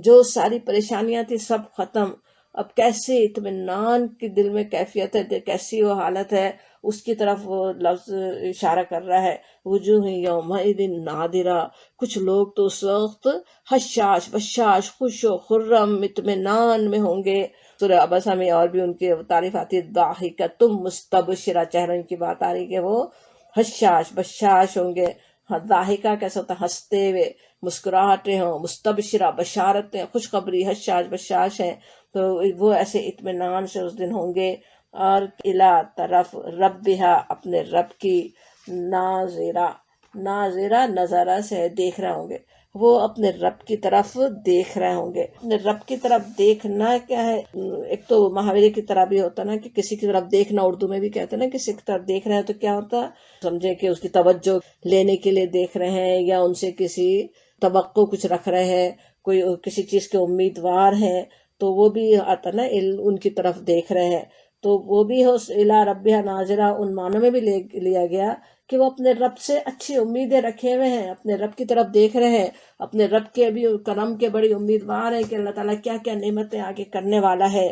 جو ساری پریشانیاں تھی سب ختم، اب کیسے اطمینان کی دل میں کیفیت ہے، کیسی وہ حالت ہے، اس کی طرف وہ لفظ اشارہ کر رہا ہے، وجوہ یومئذ نادرہ۔ کچھ لوگ تو اس وقت حشاش بشاش، خوش و خرم، اطمینان میں ہوں گے۔ سورہ عبسہ میں اور بھی ان کی تعریف آتی ہے، ضاحکۃ مستبشرہ، چہروں کی بات آ رہی کہ وہ حشاش بشاش ہوں گے۔ ضاحکہ کیسا ہوتا ہے، ہنستے ہوئے، مسکراہٹیں ہوں، مستبشرہ بشارتیں، خوشخبری، حشاش بشاش ہیں، تو وہ ایسے اطمینان سے اس دن ہوں گے۔ اور الی طرف ربہا، اپنے رب کی، ناظرہ، ناظرہ نظرہ سے دیکھ رہے ہوں گے، وہ اپنے رب کی طرف دیکھ رہے ہوں گے۔ اپنے رب کی طرف دیکھنا کیا ہے، ایک تو محاورے کی طرح بھی ہوتا نا کہ کسی کی طرف دیکھنا، اردو میں بھی کہتے ہیں نا کسی کی طرف دیکھ رہے ہیں تو کیا ہوتا، سمجھے کہ اس کی توجہ لینے کے لیے دیکھ رہے ہیں، یا ان سے کسی توقع کچھ رکھ رہے ہیں، کوئی کسی چیز کے امیدوار ہیں، تو وہ بھی آتا نا ان کی طرف دیکھ رہے ہیں، تو وہ بھی ہو الی ربہا ناظرہ، ان معنوں میں بھی لیا گیا کہ وہ اپنے رب سے اچھی امیدیں رکھے ہوئے ہیں، اپنے رب کی طرف دیکھ رہے ہیں، اپنے رب کے بھی کرم کے بڑی امیدوار ہیں کہ اللہ تعالیٰ کیا کیا نعمتیں آگے کرنے والا ہے۔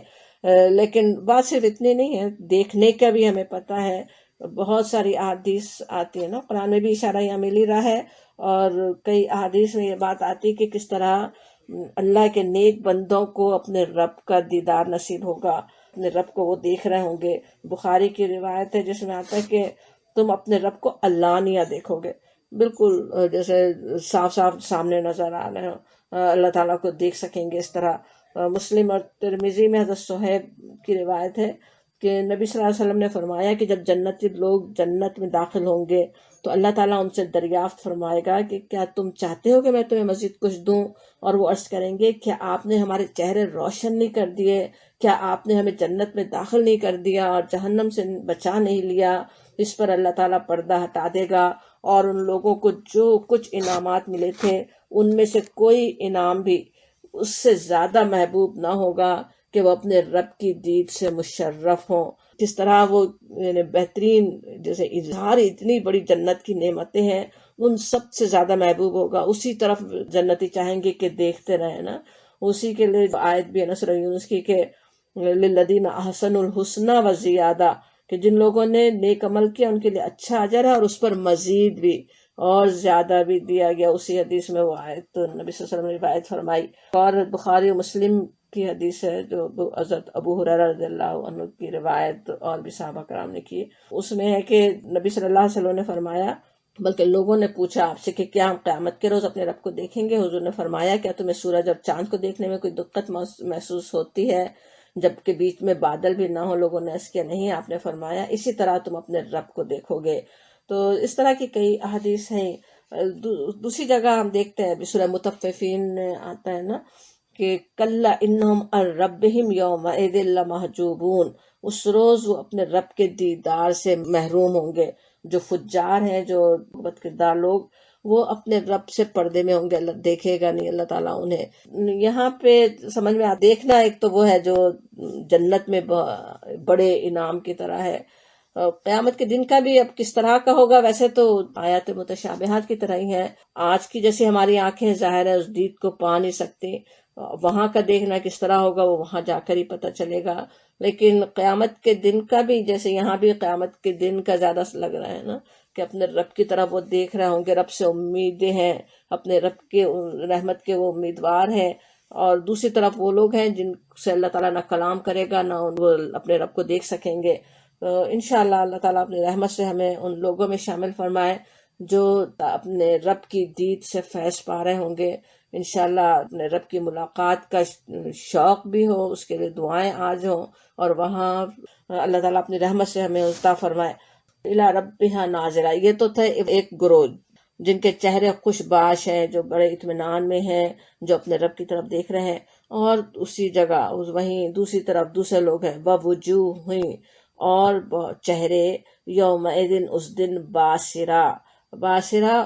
لیکن بات صرف اتنی نہیں ہے، دیکھنے کا بھی ہمیں پتہ ہے، بہت ساری احادیث آتی ہے نا، قرآن میں بھی اشارہ یہاں مل ہی رہا ہے، اور کئی احادیث میں یہ بات آتی کہ کس طرح اللہ کے نیک بندوں کو اپنے رب کا دیدار نصیب ہوگا۔ اپنے رب کو وہ دیکھ رہے ہوں گے. بخاری کی روایت ہے جس میں آتا ہے کہ تم اپنے رب کو علانیہ دیکھو گے، بالکل جیسے صاف صاف سامنے نظر آ رہے ہو، اللہ تعالیٰ کو دیکھ سکیں گے اس طرح. مسلم اور ترمذی میں حضرت صہیب کی روایت ہے کہ نبی صلی اللہ علیہ وسلم نے فرمایا کہ جب جنتی لوگ جنت میں داخل ہوں گے تو اللہ تعالیٰ ان سے دریافت فرمائے گا کہ کیا تم چاہتے ہو کہ میں تمہیں مزید کچھ دوں؟ اور وہ عرض کریں گے کیا آپ نے ہمارے چہرے روشن نہیں کر دیے، کیا آپ نے ہمیں جنت میں داخل نہیں کر دیا اور جہنم سے بچا نہیں لیا؟ اس پر اللہ تعالیٰ پردہ ہٹا دے گا اور ان لوگوں کو جو کچھ انعامات ملے تھے ان میں سے کوئی انعام بھی اس سے زیادہ محبوب نہ ہوگا کہ وہ اپنے رب کی دید سے مشرف ہوں. کس طرح وہ یعنی بہترین جیسے اظہار اتنی بڑی جنت کی نعمتیں ہیں ان سب سے زیادہ محبوب ہوگا، اسی طرف جنتی چاہیں گے کہ دیکھتے رہیں نا. اسی کے لیے آیت بھی ہے نا سورہ یونس کی کہ للذین احسنوا الحسنی وزیادہ، کہ جن لوگوں نے نیک عمل کیا ان کے لیے اچھا اجر ہے اور اس پر مزید بھی اور زیادہ بھی دیا گیا. اسی حدیث میں وہ آیت تو نبی صلی اللہ علیہ وسلم نے روایت فرمائی. اور بخاری و مسلم کی حدیث ہے جو حضرت ابو ہریرہ رضی اللہ عنہ کی روایت اور بھی صحابہ کرام نے کی، اس میں ہے کہ نبی صلی اللہ علیہ وسلم نے فرمایا، بلکہ لوگوں نے پوچھا آپ سے کہ کیا ہم قیامت کے روز اپنے رب کو دیکھیں گے؟ حضور نے فرمایا کیا تمہیں سورج اور چاند کو دیکھنے میں کوئی دقت محسوس ہوتی ہے جبکہ بیچ میں بادل بھی نہ ہو؟ لوگوں نے عرض کیا نہیں. آپ نے فرمایا اسی طرح تم اپنے رب کو دیکھو گے. تو اس طرح کی کئی احادیث ہیں. دوسری جگہ ہم دیکھتے ہیں سورہ مطففین میں آتا ہے نا کہ کلا انہم عن ربہم یومئذ لمحجوبون، اس روز وہ اپنے رب کے دیدار سے محروم ہوں گے. جو فجار ہیں، جو بد کردار لوگ، وہ اپنے رب سے پردے میں ہوں گے، اللہ دیکھے گا نہیں اللہ تعالیٰ انہیں. یہاں پہ سمجھ میں دیکھنا ایک تو وہ ہے جو جنت میں بڑے انعام کی طرح ہے. قیامت کے دن کا بھی اب کس طرح کا ہوگا، ویسے تو آیات متشابہات کی طرح ہی ہے. آج کی جیسے ہماری آنکھیں ظاہر ہے اس دید کو پا نہیں سکتی، وہاں کا دیکھنا کس طرح ہوگا وہ وہاں جا کر ہی پتہ چلے گا. لیکن قیامت کے دن کا بھی جیسے یہاں بھی قیامت کے دن کا زیادہ لگ رہا ہے نا کہ اپنے رب کی طرف وہ دیکھ رہے ہوں گے، رب سے امیدیں ہیں، اپنے رب کے رحمت کے وہ امیدوار ہیں. اور دوسری طرف وہ لوگ ہیں جن سے اللہ تعالیٰ نہ کلام کرے گا نہ وہ اپنے رب کو دیکھ سکیں گے. انشاءاللہ اللہ تعالیٰ اپنی رحمت سے ہمیں ان لوگوں میں شامل فرمائے جو اپنے رب کی دید سے فیض پا رہے ہوں گے. انشاءاللہ اپنے رب کی ملاقات کا شوق بھی ہو، اس کے لیے دعائیں آج ہوں، اور وہاں اللہ تعالیٰ اپنی رحمت سے ہمیں عطا فرمائے. الی ربہا ناظرہ، یہ تو تھے ایک گروہ جن کے چہرے خوش باش ہیں، جو بڑے اطمینان میں ہیں، جو اپنے رب کی طرف دیکھ رہے ہیں. اور اسی جگہ وہیں دوسری طرف دوسرے لوگ ہیں ووجوہ، اور چہرے یومئذ اس دن باسرہ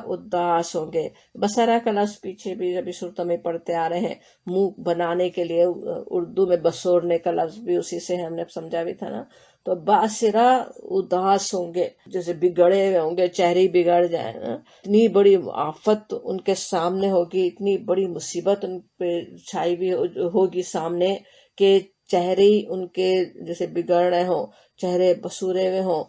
اداس ہوں گے. بصرہ کا لفظ پیچھے بھی ابھی صورتوں میں پڑھتے آ رہے ہیں، منہ بنانے کے لیے اردو میں بسورنے کا لفظ بھی اسی سے ہم نے سمجھا بھی تھا نا. تو باسرہ اداس ہوں گے، جیسے بگڑے ہوئے ہوں گے، چہرے بگڑ جائیں نا. اتنی بڑی آفت ان کے سامنے ہوگی، اتنی بڑی مصیبت ان پہ چھائی بھی ہوگی سامنے کہ چہرے ان کے جیسے بگڑ رہے ہوں، چہرے بسورے ہوئے ہوں.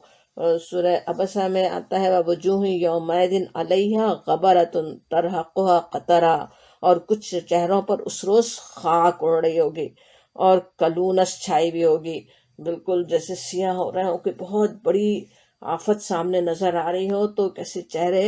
سورہ عبسہ میں آتا ہے وَوُجُوهٌ يَوْمَئِذٍ عَلَيْهَا غَبَرَةٌ تَرْهَقُهَا قَتَرَةٌ، اور کچھ چہروں پر اس روز خاک اڑ رہی ہوگی اور کلونس چھائی بھی ہوگی، بالکل جیسے سیاہ ہو رہے ہوں کہ بہت بڑی آفت سامنے نظر آ رہی ہو. تو کیسے چہرے،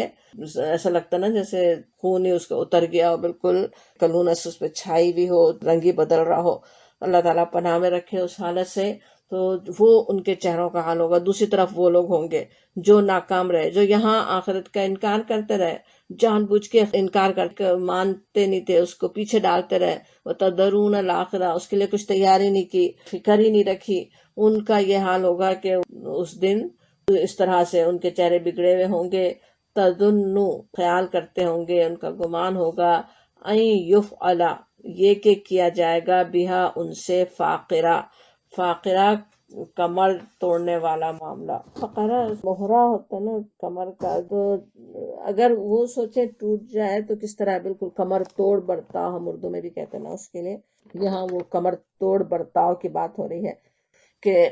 ایسا لگتا نا جیسے خون ہی اس کا اتر گیا ہو، بالکل کلونس اس پہ چھائی بھی ہو، رنگ ہی بدل رہا ہو. اللہ تعالیٰ پناہ میں رکھے اس حالت سے. تو وہ ان کے چہروں کا حال ہوگا. دوسری طرف وہ لوگ ہوں گے جو ناکام رہے، جو یہاں آخرت کا انکار کرتے رہے، جان بوجھ کے انکار کر کے مانتے نہیں تھے، اس کو پیچھے ڈالتے رہے. وَتَذَرُونَ الْآخِرَةَ، اس کے لیے کچھ تیاری نہیں کی، فکر ہی نہیں رکھی. ان کا یہ حال ہوگا کہ اس دن اس طرح سے ان کے چہرے بگڑے ہوئے ہوں گے. تَظُنُّ، خیال کرتے ہوں گے، ان کا گمان ہوگا، اَن يُفْعَلَ، یہ کہ کیا جائے گا، بہا ان سے، فاقرہ کمر توڑنے والا معاملہ. فقرہ مہرا ہوتا نا کمر کا، تو اگر وہ سوچے ٹوٹ جائے تو کس طرح، بالکل کمر توڑ برتاؤ ہم اردو میں بھی کہتے ہیں نا اس کے لیے. یہاں وہ کمر توڑ برتاؤ کی بات ہو رہی ہے کہ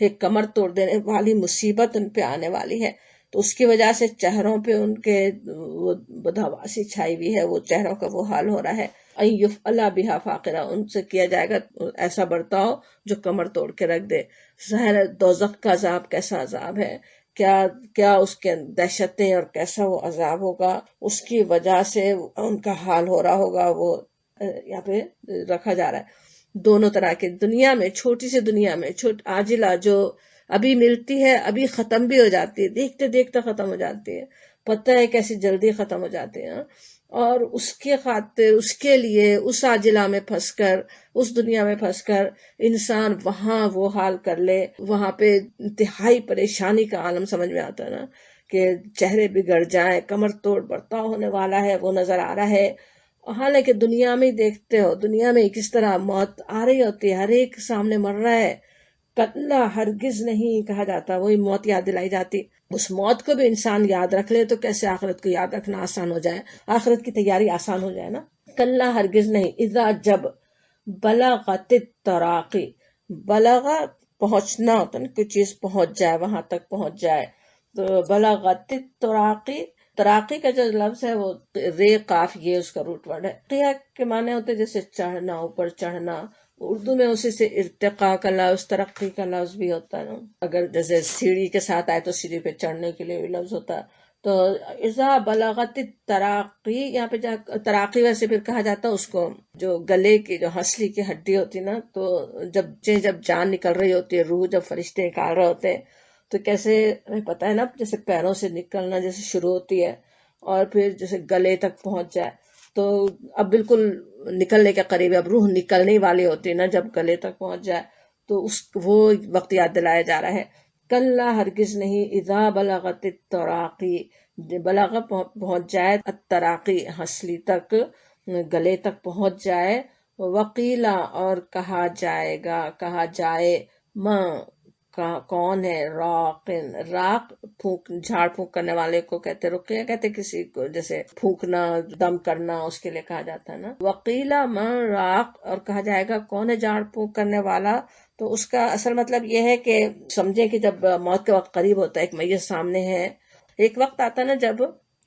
ایک کمر توڑ دینے والی مصیبت ان پہ آنے والی ہے. تو اس کی وجہ سے چہروں پہ ان کے وہ بدحواسی چھائی ہوئی ہے، وہ چہروں کا وہ حال ہو رہا ہے. یفعل بہا فاقرہ، ان سے کیا جائے گا ایسا برتاؤ جو کمر توڑ کے رکھ دے۔ ظاہر دوزخ کا عذاب کیسا عذاب ہے، کیا کیا اس کے دہشتیں اور کیسا وہ عذاب ہوگا، اس کی وجہ سے ان کا حال ہو رہا ہوگا۔ وہ یہاں پہ رکھا جا رہا ہے دونوں طرح کے، دنیا میں چھوٹی سی دنیا میں عاجلہ جو ابھی ملتی ہے، ابھی ختم بھی ہو جاتی ہے، دیکھتے دیکھتے ختم ہو جاتی ہے، پتہ ہے کیسی جلدی ختم ہو جاتی ہے، اور اس کے خاطر اس کے لیے اس عاجلہ میں پھنس کر، اس دنیا میں پھنس کر انسان وہاں وہ حال کر لے، وہاں پہ انتہائی پریشانی کا عالم سمجھ میں آتا ہے نا، کہ چہرے بگڑ جائیں، کمر توڑ برتاؤ ہونے والا ہے وہ نظر آ رہا ہے۔ حالانکہ دنیا میں ہی دیکھتے ہو، دنیا میں کس طرح موت آ رہی ہوتی ہے، ہر ایک سامنے مر رہا ہے، کتلا ہرگز نہیں کہا جاتا، وہی موت یاد دلائی جاتی۔ اس موت کو بھی انسان یاد رکھ لے تو کیسے آخرت کو یاد رکھنا آسان ہو جائے، آخرت کی تیاری آسان ہو جائے نا۔ کلا ہرگز نہیں، اذا جب، بلغت التراقی، بلغ پہنچنا ہوتا ہے، کوئی چیز پہنچ جائے، وہاں تک پہنچ جائے، تو بلغت التراقی، تراقی کا جو لفظ ہے وہ رے قاف یہ اس کا روٹ ورڈ ہے۔ قیہ کے معنی ہوتے جیسے چڑھنا، اوپر چڑھنا، اردو میں اسی سے ارتقاء کا لفظ، ترقی کا لفظ بھی ہوتا ہے نا، اگر جیسے سیڑھی کے ساتھ آئے تو سیڑھی پہ چڑھنے کے لیے بھی لفظ ہوتا ہے۔ تو اذا بلغت التراقی، یہاں پہ تراقی ویسے پھر کہا جاتا ہے اس کو جو گلے کی جو ہنسلی کی ہڈی ہوتی نا، تو جب جان نکل رہی ہوتی ہے، روح جب فرشتے نکال رہے ہوتے ہیں تو کیسے پتہ ہے نا، جیسے پیروں سے نکلنا جیسے شروع ہوتی ہے اور پھر جیسے گلے تک پہنچ جائے، تو اب بالکل نکلنے کے قریب ہے، اب روح نکلنے والی ہوتی ہے نا جب گلے تک پہنچ جائے، تو وہ وقت یاد دلایا جا رہا ہے۔ کلا ہرگز نہیں، اذا بلغت التراقی، بلغ پہنچ جائے، التراقی ہنسلی تک، گلے تک پہنچ جائے، وقیلا اور کہا جائے گا، کہا جائے، ماں کون ہے، راقن، راق پھونک، جھاڑ پھونک کرنے والے کو کہتے، رقیہ کہتے کسی کو جیسے پھونکنا، دم کرنا، اس کے لیے کہا جاتا ہے نا۔ وقیلا من راق، اور کہا جائے گا کون ہے جھاڑ پھونک کرنے والا، تو اس کا اصل مطلب یہ ہے کہ سمجھے کہ جب موت کا وقت قریب ہوتا ہے، ایک میت سامنے ہے، ایک وقت آتا ہے نا جب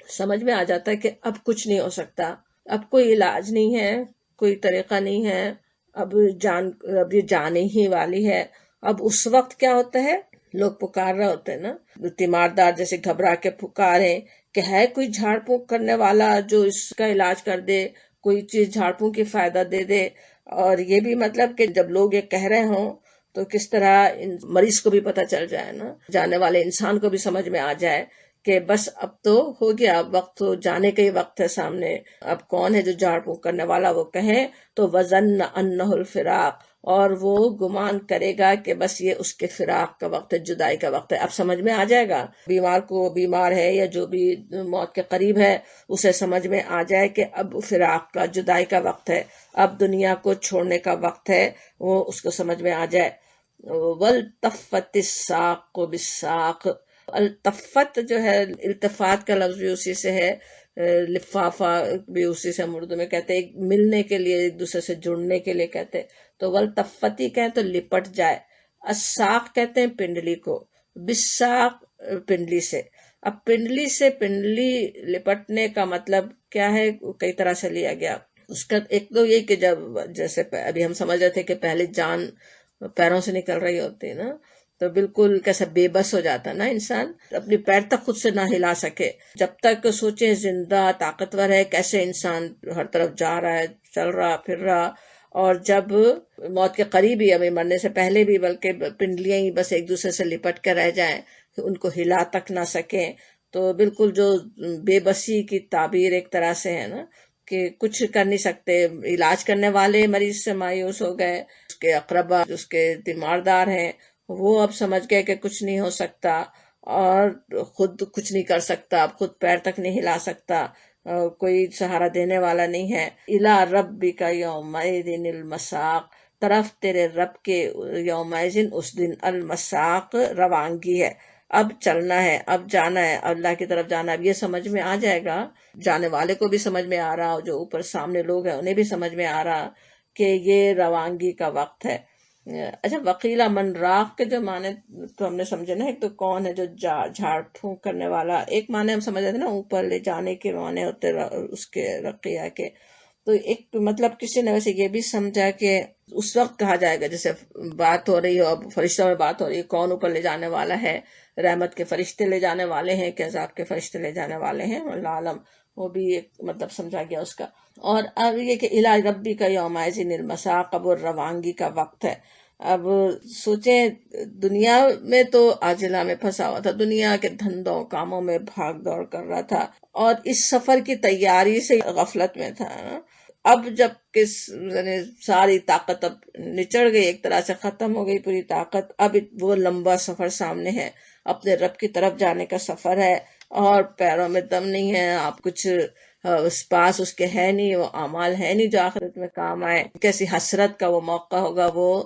سمجھ میں آ جاتا ہے کہ اب کچھ نہیں ہو سکتا، اب کوئی علاج نہیں ہے، کوئی طریقہ نہیں ہے، اب یہ جانے ہی والی ہے۔ اب اس وقت کیا ہوتا ہے، لوگ پکار رہے ہوتے ہیں نا، تیماردار جیسے گھبرا کے پکارے کہ ہے کوئی جھاڑ پھونک کرنے والا جو اس کا علاج کر دے، کوئی چیز جھاڑ پھونک کی فائدہ دے دے۔ اور یہ بھی مطلب کہ جب لوگ یہ کہہ رہے ہوں تو کس طرح مریض کو بھی پتہ چل جائے نا، جانے والے انسان کو بھی سمجھ میں آ جائے کہ بس اب تو ہو گیا، اب وقت تو جانے کا ہی وقت ہے سامنے، اب کون ہے جو جھاڑ پھونک کرنے والا، وہ کہیں تو وظن انہ الفراق، اور وہ گمان کرے گا کہ بس یہ اس کے فراق کا وقت ہے، جدائی کا وقت ہے۔ اب سمجھ میں آ جائے گا، بیمار کو، بیمار ہے یا جو بھی موت کے قریب ہے، اسے سمجھ میں آ جائے کہ اب فراق کا، جدائی کا وقت ہے، اب دنیا کو چھوڑنے کا وقت ہے، وہ اس کو سمجھ میں آ جائے۔ والتفت الساق بالساق، التفت جو ہے التفات کا لفظ بھی اسی سے ہے، لفافہ بھی اسی سے ہم اردو میں کہتے ہیں، ملنے کے لیے، ایک دوسرے سے جڑنے کے لیے کہتے ہیں، تو والتفتی کہیں تو لپٹ جائے، الساق کہتے ہیں پنڈلی کو، بالساق پنڈلی سے۔ اب پنڈلی سے پنڈلی لپٹنے کا مطلب کیا ہے، کئی طرح سے لیا گیا اس کا۔ ایک تو یہ کہ جب جیسے ابھی ہم سمجھ رہے تھے کہ پہلے جان پیروں سے نکل رہی ہوتی ہے نا، تو بالکل کیسا بے بس ہو جاتا نا انسان، اپنی پیر تک خود سے نہ ہلا سکے، جب تک سوچے زندہ طاقتور ہے، کیسے انسان ہر طرف جا رہا ہے، چل رہا پھر رہا، اور جب موت کے قریب ہی، ابھی مرنے سے پہلے بھی، بلکہ پنڈلیاں ہی بس ایک دوسرے سے لپٹ کے رہ جائیں، ان کو ہلا تک نہ سکیں، تو بالکل جو بے بسی کی تعبیر ایک طرح سے ہے نا، کہ کچھ کر نہیں سکتے، علاج کرنے والے مریض سے مایوس ہو گئے، اس کے اقربا، اس کے تیماردار ہیں، وہ اب سمجھ گئے کہ کچھ نہیں ہو سکتا، اور خود کچھ نہیں کر سکتا، اب خود پیر تک نہیں ہلا سکتا، کوئی سہارا دینے والا نہیں ہے۔ الی ربک یومئذ المساق، طرف تیرے رب کے یومئذ اس دن، المساق روانگی ہے، اب چلنا ہے، اب جانا ہے، اللہ کی طرف جانا ہے۔ اب یہ سمجھ میں آ جائے گا، جانے والے کو بھی سمجھ میں آ رہا، جو اوپر سامنے لوگ ہیں انہیں بھی سمجھ میں آ رہا کہ یہ روانگی کا وقت ہے۔ اچھا، وقیلا من راق کے جو معنی تو ہم نے سمجھے نا، ایک تو کون ہے جو جھاڑ پھونک کرنے والا، ایک معنی ہم سمجھ رہے تھے نا اوپر لے جانے کے معنی ہوتے اس کے رقیہ کے، تو ایک مطلب کسی نے ویسے یہ بھی سمجھا کہ اس وقت کہا جائے گا جیسے بات ہو رہی ہو، اب فرشتوں میں بات ہو رہی ہے، کون اوپر لے جانے والا ہے، رحمت کے فرشتے لے جانے والے ہیں کہ عذاب کے فرشتے لے جانے والے ہیں، اللہ عالم، وہ بھی ایک مطلب سمجھا گیا اس کا۔ اور اب یہ کہ الی ربی کا یوم المساق، اب روانگی کا وقت ہے۔ اب سوچیں دنیا میں تو عاجلہ میں پھنسا ہوا تھا، دنیا کے دھندوں کاموں میں بھاگ دوڑ کر رہا تھا اور اس سفر کی تیاری سے غفلت میں تھا۔ اب جب کس ساری طاقت اب نچڑ گئی، ایک طرح سے ختم ہو گئی پوری طاقت، اب وہ لمبا سفر سامنے ہے، اپنے رب کی طرف جانے کا سفر ہے، اور پیروں میں دم نہیں ہے، آپ کچھ اس پاس اس کے ہے نہیں، وہ اعمال ہے نہیں جو آخرت میں کام آئے، کیسی حسرت کا وہ موقع ہوگا، وہ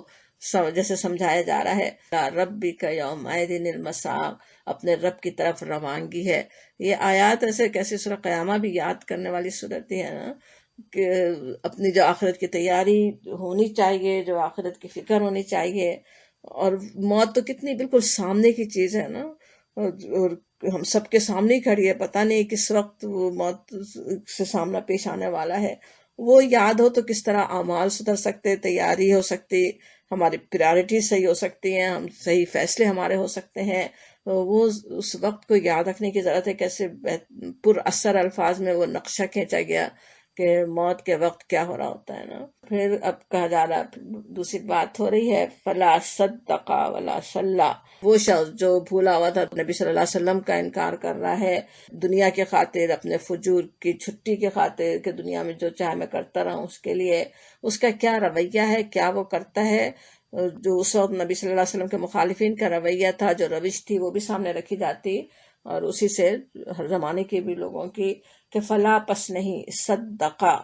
جیسے سمجھایا جا رہا ہے ربی کا یوم المساق، اپنے رب کی طرف روانگی ہے۔ یہ آیات ایسے کیسی سورہ قیامہ بھی یاد کرنے والی صورت ہے نا، کہ اپنی جو آخرت کی تیاری ہونی چاہیے، جو آخرت کی فکر ہونی چاہیے، اور موت تو کتنی بالکل سامنے کی چیز ہے نا، اور ہم سب کے سامنے ہی کھڑی ہے، پتہ نہیں کس وقت وہ موت سے سامنا پیش آنے والا ہے۔ وہ یاد ہو تو کس طرح اعمال سدھر سکتے، تیاری ہو سکتی، ہماری پریارٹیز صحیح ہو سکتی ہیں، ہم صحیح فیصلے ہمارے ہو سکتے ہیں۔ وہ اس وقت کو یاد رکھنے کی ضرورت ہے، کیسے پر اثر الفاظ میں وہ نقشہ کھینچا گیا کہ موت کے وقت کیا ہو رہا ہوتا ہے نا۔ پھر اب کہا جا رہا ہے، دوسری بات ہو رہی ہے، فلا صدق ولا صلی، وہ شخص جو بھولا ہوا تھا نبی صلی اللہ علیہ وسلم کا انکار کر رہا ہے دنیا کے خاطر، اپنے فجور کی چھٹی کے خاطر کہ دنیا میں جو چاہے میں کرتا رہا ہوں، اس کے لیے اس کا کیا رویہ ہے، کیا وہ کرتا ہے۔ جو اس وقت نبی صلی اللہ علیہ وسلم کے مخالفین کا رویہ تھا، جو روش تھی، وہ بھی سامنے رکھی جاتی، اور اسی سے ہر زمانے کے بھی لوگوں کی، کہ فلا پس نہیں، صدقہ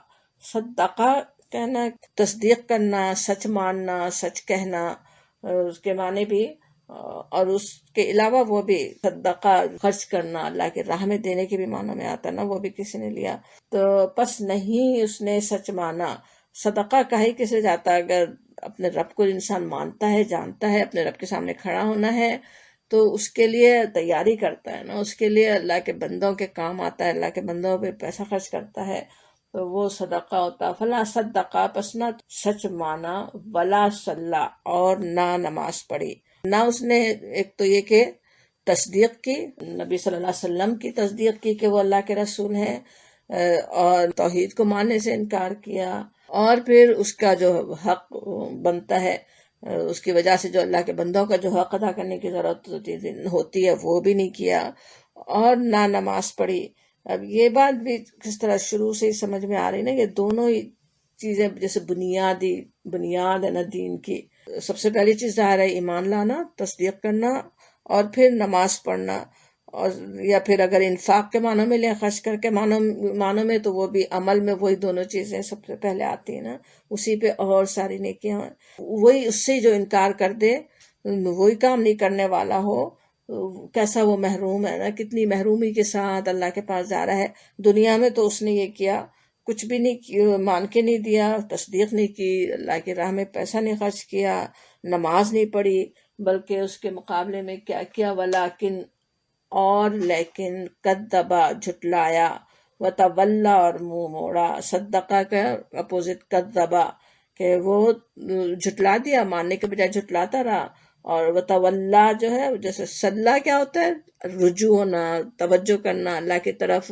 کہنا تصدیق کرنا، سچ ماننا، سچ کہنا، اس کے معنی بھی، اور اس کے علاوہ وہ بھی صدقہ خرچ کرنا، اللہ کی راہ میں دینے کے بھی معنی میں آتا نا، وہ بھی کسی نے لیا۔ تو پس نہیں اس نے سچ مانا۔ صدقہ کہی کسے جاتا، اگر اپنے رب کو انسان مانتا ہے، جانتا ہے، اپنے رب کے سامنے کھڑا ہونا ہے، تو اس کے لیے تیاری کرتا ہے نا، اس کے لیے اللہ کے بندوں کے کام آتا ہے، اللہ کے بندوں پہ پیسہ خرچ کرتا ہے، تو وہ صدقہ ہوتا۔ فلا صدقہ، پس نہ سچ مانا، ولا صلی، اور نہ نماز پڑھی۔ نہ اس نے ایک تو یہ کہ تصدیق کی، نبی صلی اللہ علیہ وسلم کی تصدیق کی کہ وہ اللہ کے رسول ہیں، اور توحید کو ماننے سے انکار کیا، اور پھر اس کا جو حق بنتا ہے، اس کی وجہ سے جو اللہ کے بندوں کا جو حق ادا کرنے کی ضرورت ہوتی ہے، وہ بھی نہیں کیا، اور نہ نماز پڑھی۔ اب یہ بات بھی کس طرح شروع سے ہی سمجھ میں آ رہی نا، یہ دونوں ہی چیزیں جیسے بنیاد ہے نا دین کی۔ سب سے پہلی چیز ظاہر ہے ایمان لانا، تصدیق کرنا، اور پھر نماز پڑھنا، اور یا پھر اگر انفاق کے معنوں میں لیں، خرچ کر کے معنوں میں، تو وہ بھی عمل میں وہی دونوں چیزیں سب سے پہلے آتی ہیں نا، اسی پہ اور ساری نیکیاں، وہی اس سے جو انکار کر دے، وہی کام نہیں کرنے والا ہو، کیسا وہ محروم ہے نا، کتنی محرومی کے ساتھ اللہ کے پاس جا رہا ہے۔ دنیا میں تو اس نے یہ کیا، کچھ بھی نہیں مان کے نہیں دیا، تصدیق نہیں کی، اللہ کی راہ میں پیسہ نہیں خرچ کیا، نماز نہیں پڑھی، بلکہ اس کے مقابلے میں کیا کیا، ولیکن، اور لیکن، کذبا جھٹلایا، وتولا اور منہ موڑا۔ صدقہ کا اپوزٹ کذبا، کہ وہ جھٹلا دیا، ماننے کے بجائے جھٹلاتا رہا، اور وتولا جو ہے، جیسے صلہ کیا ہوتا ہے، رجوع ہونا، توجہ کرنا، اللہ کی طرف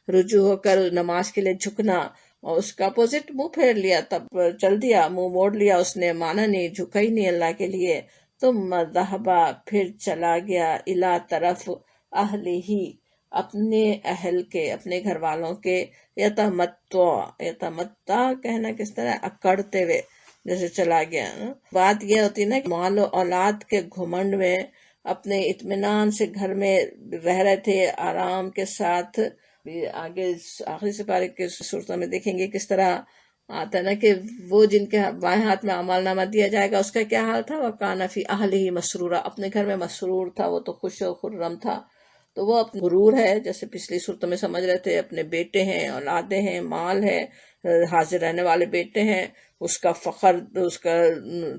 رجوع ہو کر نماز کے لیے جھکنا، اور اس کا اپوزٹ منہ پھیر لیا، تب چل دیا، منہ موڑ لیا، اس نے مانا نہیں، جھکا ہی نہیں اللہ کے لیے۔ ثم ذہبا، پھر چلا گیا، الی طرف، اہل ہی، اپنے اہل کے، اپنے گھر والوں کے، یتمتع کہنا کس طرح، اکڑتے ہوئے، جیسے چلا گیا نا۔ بات یہ ہوتی نا کہ مال و اولاد کے گھمنڈ میں اپنے اطمینان سے گھر میں رہ رہے تھے، آرام کے ساتھ۔ آگے آخری سپارے کے صورتوں میں دیکھیں گے کس طرح آتا ہے نا کہ وہ جن کے بائیں ہاتھ میں اعمال نامہ دیا جائے گا، اس کا کیا حال تھا، وَكَانَ فِي أَهْلِهِ مَسْرُورًا، اپنے گھر میں مسرور تھا، وہ تو خوش و خرم تھا۔ تو وہ اپنا غرور ہے، جیسے پچھلی صورتوں میں سمجھ رہے تھے، اپنے بیٹے ہیں، اولادیں ہیں، مال ہے، حاضر رہنے والے بیٹے ہیں، اس کا فخر، اس کا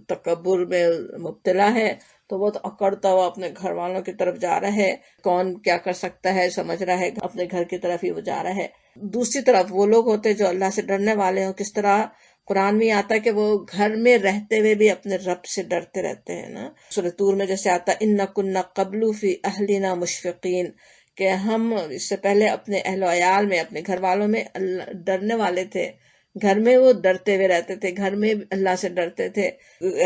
تکبر میں مبتلا ہے، تو وہ تو اکڑتا ہوا اپنے گھر والوں کی طرف جا رہا ہے، کون کیا کر سکتا ہے سمجھ رہا ہے، اپنے گھر کی طرف ہی وہ جا رہا ہے۔ دوسری طرف وہ لوگ ہوتے جو اللہ سے ڈرنے والے ہوں، کس طرح قرآن میں آتا ہے کہ وہ گھر میں رہتے ہوئے بھی اپنے رب سے ڈرتے رہتے ہیں نا۔ سورۃ طور میں جیسے آتا ہے اِنَّا كُنَّا قَبْلُ فِي أَهْلِنَا مُشْفِقِينَ، کہ ہم اس سے پہلے اپنے اہل و عیال میں، اپنے گھر والوں میں ڈرنے والے تھے، گھر میں وہ ڈرتے ہوئے رہتے تھے، گھر میں اللہ سے ڈرتے تھے۔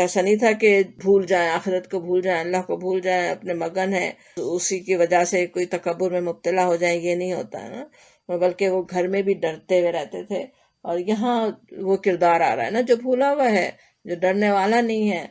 ایسا نہیں تھا کہ بھول جائیں، آخرت کو بھول جائیں، اللہ کو بھول جائیں، اپنے مگن ہیں اسی کی وجہ سے کوئی تکبر میں مبتلا ہو جائیں، یہ نہیں ہوتا ہے نا، بلکہ وہ گھر میں بھی ڈرتے ہوئے رہتے تھے۔ اور یہاں وہ کردار آ رہا ہے نا جو بھولا ہوا ہے، جو ڈرنے والا نہیں ہے،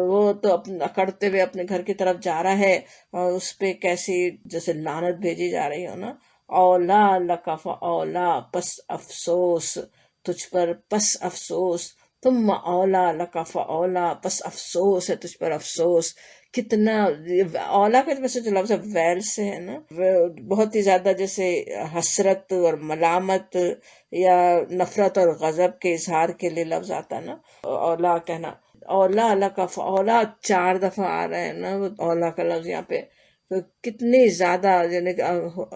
وہ تو اکڑتے ہوئے اپنے گھر کی طرف جا رہا ہے، اور اس پہ کیسی جیسے لعنت بھیجی جا رہی ہو نا۔ اولا لک فاولا، پس افسوس تجھ پر، پس افسوس، ثم اولا لک فاولا، پس افسوس ہے تجھ پر افسوس۔ کتنا اولا کا ویسے جو لفظ ہے ویل سے ہے نا، بہت ہی زیادہ جیسے حسرت اور ملامت یا نفرت اور غضب کے اظہار کے لیے لفظ آتا ہے نا، اولا کہنا۔ اولا لک فاولا 4 دفعہ آ رہا ہے نا وہ اولا کا لفظ یہاں پہ، تو کتنی زیادہ، یعنی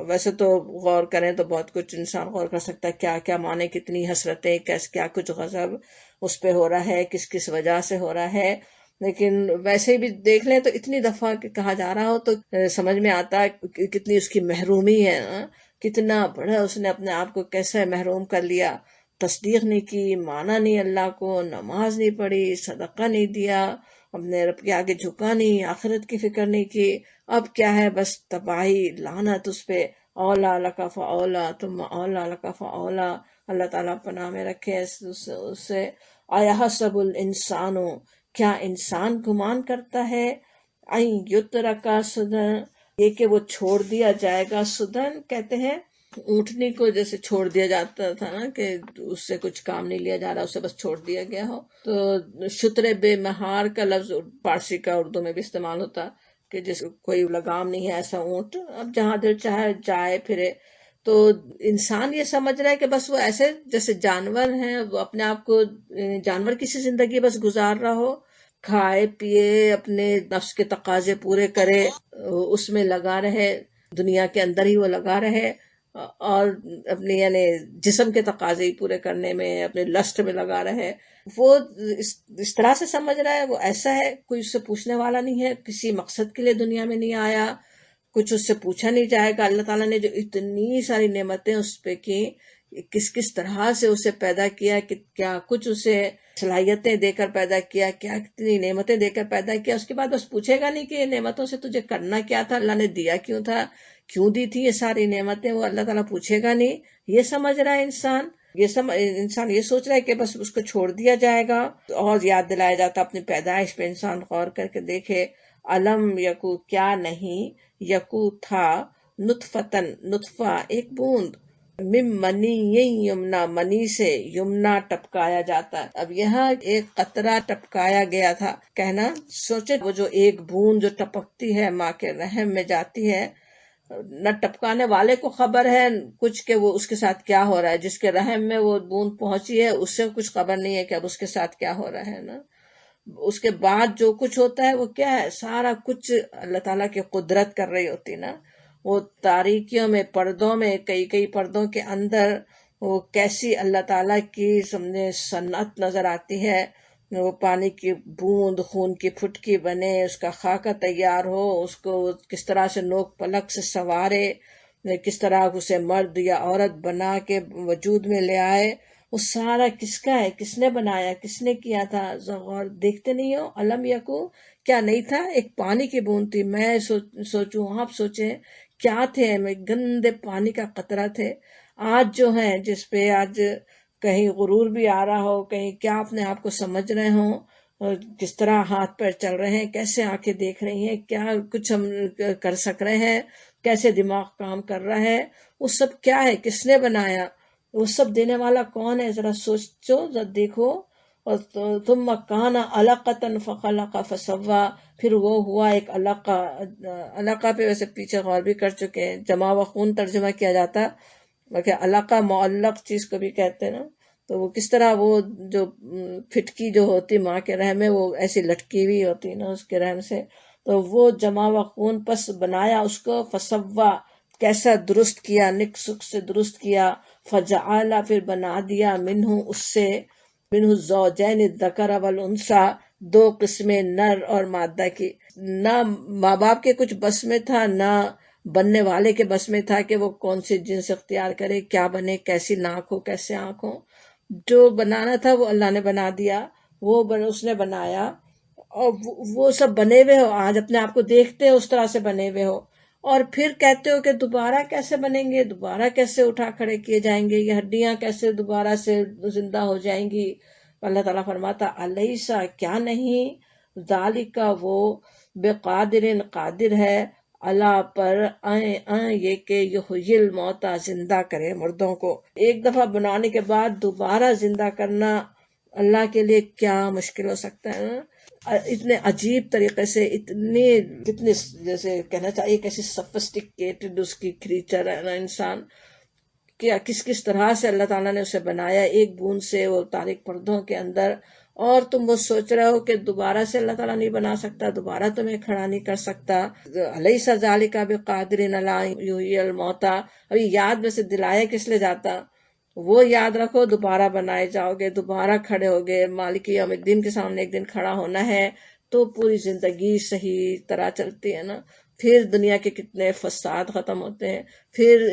ویسے تو غور کریں تو بہت کچھ انسان غور کر سکتا ہے، کیا کیا معنی، کتنی حسرتیں، کیا کچھ غضب اس پہ ہو رہا ہے، کس کس وجہ سے ہو رہا ہے، لیکن ویسے بھی دیکھ لیں تو اتنی دفعہ کہا جا رہا ہو تو سمجھ میں آتا ہے کتنی اس کی محرومی ہے، کتنا بڑا اس نے اپنے آپ کو کیسے محروم کر لیا، تصدیق نہیں کی، مانا نہیں اللہ کو، نماز نہیں پڑھی، صدقہ نہیں دیا، اپنے رب کے آگے جھکا نہیں، آخرت کی فکر نہیں کی، اب کیا ہے، بس تباہی، لعنت اس پہ۔ اولا لک فاولا ثم اولا لک فاولا، اللہ تعالیٰ پناہ میں رکھے اس سے۔ ایحسب الانسان، کیا انسان گمان کرتا ہے، ان یترکا سدی، یہ کہ وہ چھوڑ دیا جائے گا، سدن کہتے ہیں اونٹنی کو جیسے چھوڑ دیا جاتا تھا نا، کہ اس سے کچھ کام نہیں لیا جا رہا، اسے بس چھوڑ دیا گیا ہو۔ تو شتر بے مہار کا لفظ فارسی کا اردو میں بھی استعمال ہوتا، کہ جس کوئی لگام نہیں ہے ایسا اونٹ، اب جہاں دل چاہے جائے پھرے۔ تو انسان یہ سمجھ رہا ہے کہ بس وہ ایسے جیسے جانور ہیں، وہ اپنے آپ کو جانور کسی زندگی بس گزار رہا ہو، کھائے پیے، اپنے نفس کے تقاضے پورے کرے، اس میں لگا رہے، دنیا کے اندر ہی وہ لگا رہے، اور اپنے یعنی جسم کے تقاضے ہی پورے کرنے میں، اپنے لسٹ میں لگا رہے۔ وہ اس طرح سے سمجھ رہا ہے، وہ ایسا ہے، کوئی اس سے پوچھنے والا نہیں ہے، کسی مقصد کے لیے دنیا میں نہیں آیا، کچھ اس سے پوچھا نہیں جائے گا۔ اللہ تعالیٰ نے جو اتنی ساری نعمتیں اس پہ کی، کس کس طرح سے اسے پیدا کیا، کیا کچھ اسے صلاحیتیں دے کر پیدا کیا، کیا کتنی نعمتیں دے کر پیدا کیا، اس کے بعد بس پوچھے گا نہیں کہ یہ نعمتوں سے تجھے کرنا کیا تھا، اللہ نے دیا کیوں تھا، کیوں دی تھی یہ ساری نعمتیں، وہ اللہ تعالیٰ پوچھے گا نہیں۔ یہ سمجھ رہا ہے انسان، انسان یہ سوچ رہا ہے کہ بس اس کو چھوڑ دیا جائے گا۔ اور یاد دلایا جاتا اپنی پیدائش پہ، انسان غور کر کے دیکھے، علم یکو، کیا نہیں، یکو تھا، نطفتن، نطفہ ایک بوند، من منی یمنا، منی سے یمنا ٹپکایا جاتا ہے۔ اب یہاں ایک قطرہ ٹپکایا گیا تھا، کہنا سوچے وہ جو ایک بوند جو ٹپکتی ہے ماں کے رحم میں جاتی ہے، نہ ٹپکانے والے کو خبر ہے کچھ کہ وہ اس کے ساتھ کیا ہو رہا ہے، جس کے رحم میں وہ بوند پہنچی ہے اس سے کچھ خبر نہیں ہے کہ اب اس کے ساتھ کیا ہو رہا ہے نا۔ اس کے بعد جو کچھ ہوتا ہے وہ کیا ہے، سارا کچھ اللہ تعالیٰ کی قدرت کر رہی ہوتی نا۔ وہ تاریکیوں میں، پردوں میں، کئی پردوں کے اندر وہ کیسی اللہ تعالیٰ کی سمجھے صنعت نظر آتی ہے، وہ پانی کی بوند خون کی پھٹکی بنے، اس کا خاکہ تیار ہو، اس کو کس طرح سے نوک پلک سے سنوارے، کس طرح اسے مرد یا عورت بنا کے وجود میں لے آئے، وہ سارا کس کا ہے، کس نے بنایا، کس نے کیا تھا، غور دیکھتے نہیں ہو۔ علم یکو، کیا نہیں تھا، ایک پانی کی بوند تھی، میں سوچوں، آپ سوچیں کیا تھے، میں گندے پانی کا قطرہ تھے۔ آج جو ہیں جس پہ آج کہیں غرور بھی آ رہا ہو، کہیں کیا اپنے آپ کو سمجھ رہے ہوں، اور کس طرح ہاتھ پیر چل رہے ہیں، کیسے آنکھیں دیکھ رہی ہیں، کیا کچھ ہم کر سک رہے ہیں، کیسے دماغ کام کر رہا ہے، وہ سب کیا ہے، کس نے بنایا، وہ سب دینے والا کون ہے، ذرا سوچو، ذرا دیکھو۔ اور ثم کان علقۃ فخلق فسوی، پھر وہ ہوا ایک علقہ، علقہ پہ ویسے پیچھے غور بھی کر چکے ہیں، جمع و خون ترجمہ کیا جاتا، بلکہ علقہ معلق چیز کو بھی کہتے ہیں نا، تو وہ کس طرح وہ جو پھٹکی جو ہوتی ماں کے رحم میں، وہ ایسی لٹکی ہوئی ہوتی نا اس کے رحم سے، تو وہ جمع و خون پس بنایا اس کو، فسوا کیسا درست کیا، نک سک سے درست کیا، فجعل پھر بنا دیا، منہ اس سے، منہ الزوجین الذکر والانثی، دو قسمیں نر اور مادہ کی۔ نہ ماں باپ کے کچھ بس میں تھا، نہ بننے والے کے بس میں تھا کہ وہ کون سی جنس اختیار کرے، کیا بنے، کیسی ناک ہو، کیسے آنکھ ہو۔ جو بنانا تھا وہ اللہ نے بنا دیا، وہ اس نے بنایا، اور وہ سب بنے ہوئے ہو، آج اپنے آپ کو دیکھتے ہو اس طرح سے بنے ہوئے ہو، اور پھر کہتے ہو کہ دوبارہ کیسے بنیں گے، دوبارہ کیسے اٹھا کھڑے کیے جائیں گے، یہ ہڈیاں کیسے دوبارہ سے زندہ ہو جائیں گی۔ اللہ تعالیٰ فرماتا الیسا کیا نہیں، ذالک وہ، بقادر قادر ہے، اللہ پر یہ کہ یحیی الموتیٰ زندہ کرے مردوں کو۔ ایک دفعہ بنانے کے بعد دوبارہ زندہ کرنا اللہ کے لیے کیا مشکل ہو سکتا ہے نا؟ اتنے عجیب طریقے سے، کتنے جیسے کہنا چاہیے کیسی سفسٹیکیٹڈ اس کی کریچر ہے نا انسان، کیا کس طرح سے اللہ تعالیٰ نے اسے بنایا ایک بوند سے، وہ تاریک پردوں کے اندر، اور تم وہ سوچ رہے ہو کہ دوبارہ سے اللہ تعالیٰ نہیں بنا سکتا، دوبارہ تمہیں کھڑا نہیں کر سکتا۔ الیس ذالک بقادر علی یحیی الموتیٰ، ابھی یاد میں سے دلایا کس لے جاتا، وہ یاد رکھو، دوبارہ بنائے جاؤ گے، دوبارہ کھڑے ہوگے، مالک یوم الدین کے سامنے ایک دن کھڑا ہونا ہے، تو پوری زندگی صحیح طرح چلتی ہے نا، پھر دنیا کے کتنے فساد ختم ہوتے ہیں، پھر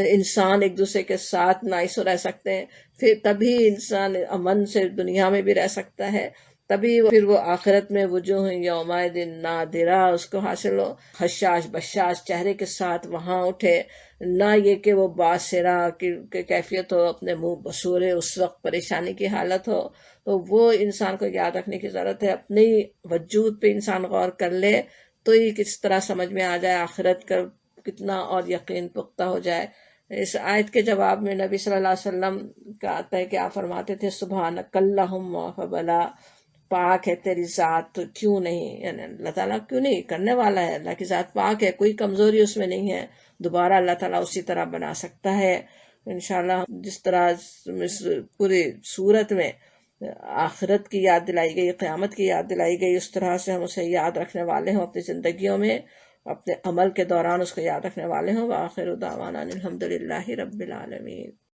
انسان ایک دوسرے کے ساتھ نائس رہ سکتے ہیں، پھر تبھی انسان امن سے دنیا میں بھی رہ سکتا ہے، تبھی پھر وہ آخرت میں وجوہ یومئذ نادرہ اس کو حاصل ہو، خشاش بشاش چہرے کے ساتھ وہاں اٹھے، نہ یہ کہ وہ باصرہ کی کیفیت ہو، اپنے منہ بسورے اس وقت پریشانی کی حالت ہو۔ تو وہ انسان کو یاد رکھنے کی ضرورت ہے، اپنی وجود پہ انسان غور کر لے تو یہ کس طرح سمجھ میں آ جائے آخرت کا کتنا اور یقین پختہ ہو جائے۔ اس آیت کے جواب میں نبی صلی اللہ علیہ وسلم کا آتا ہے کہ آپ فرماتے تھے سبحانک اللہم فبلا، پاک ہے تیری ذات، تو کیوں نہیں، یعنی اللہ تعالیٰ کیوں نہیں کرنے والا ہے، اللہ کی ذات پاک ہے، کوئی کمزوری اس میں نہیں ہے، دوبارہ اللہ تعالیٰ اسی طرح بنا سکتا ہے انشاءاللہ۔ جس طرح اس پوری صورت میں آخرت کی یاد دلائی گئی، قیامت کی یاد دلائی گئی، اس طرح سے ہم اسے یاد رکھنے والے ہوں اپنی زندگیوں میں، اپنے عمل کے دوران اس کو یاد رکھنے والے ہوں۔ وآخر دعوانا الحمدللہ رب العالمین۔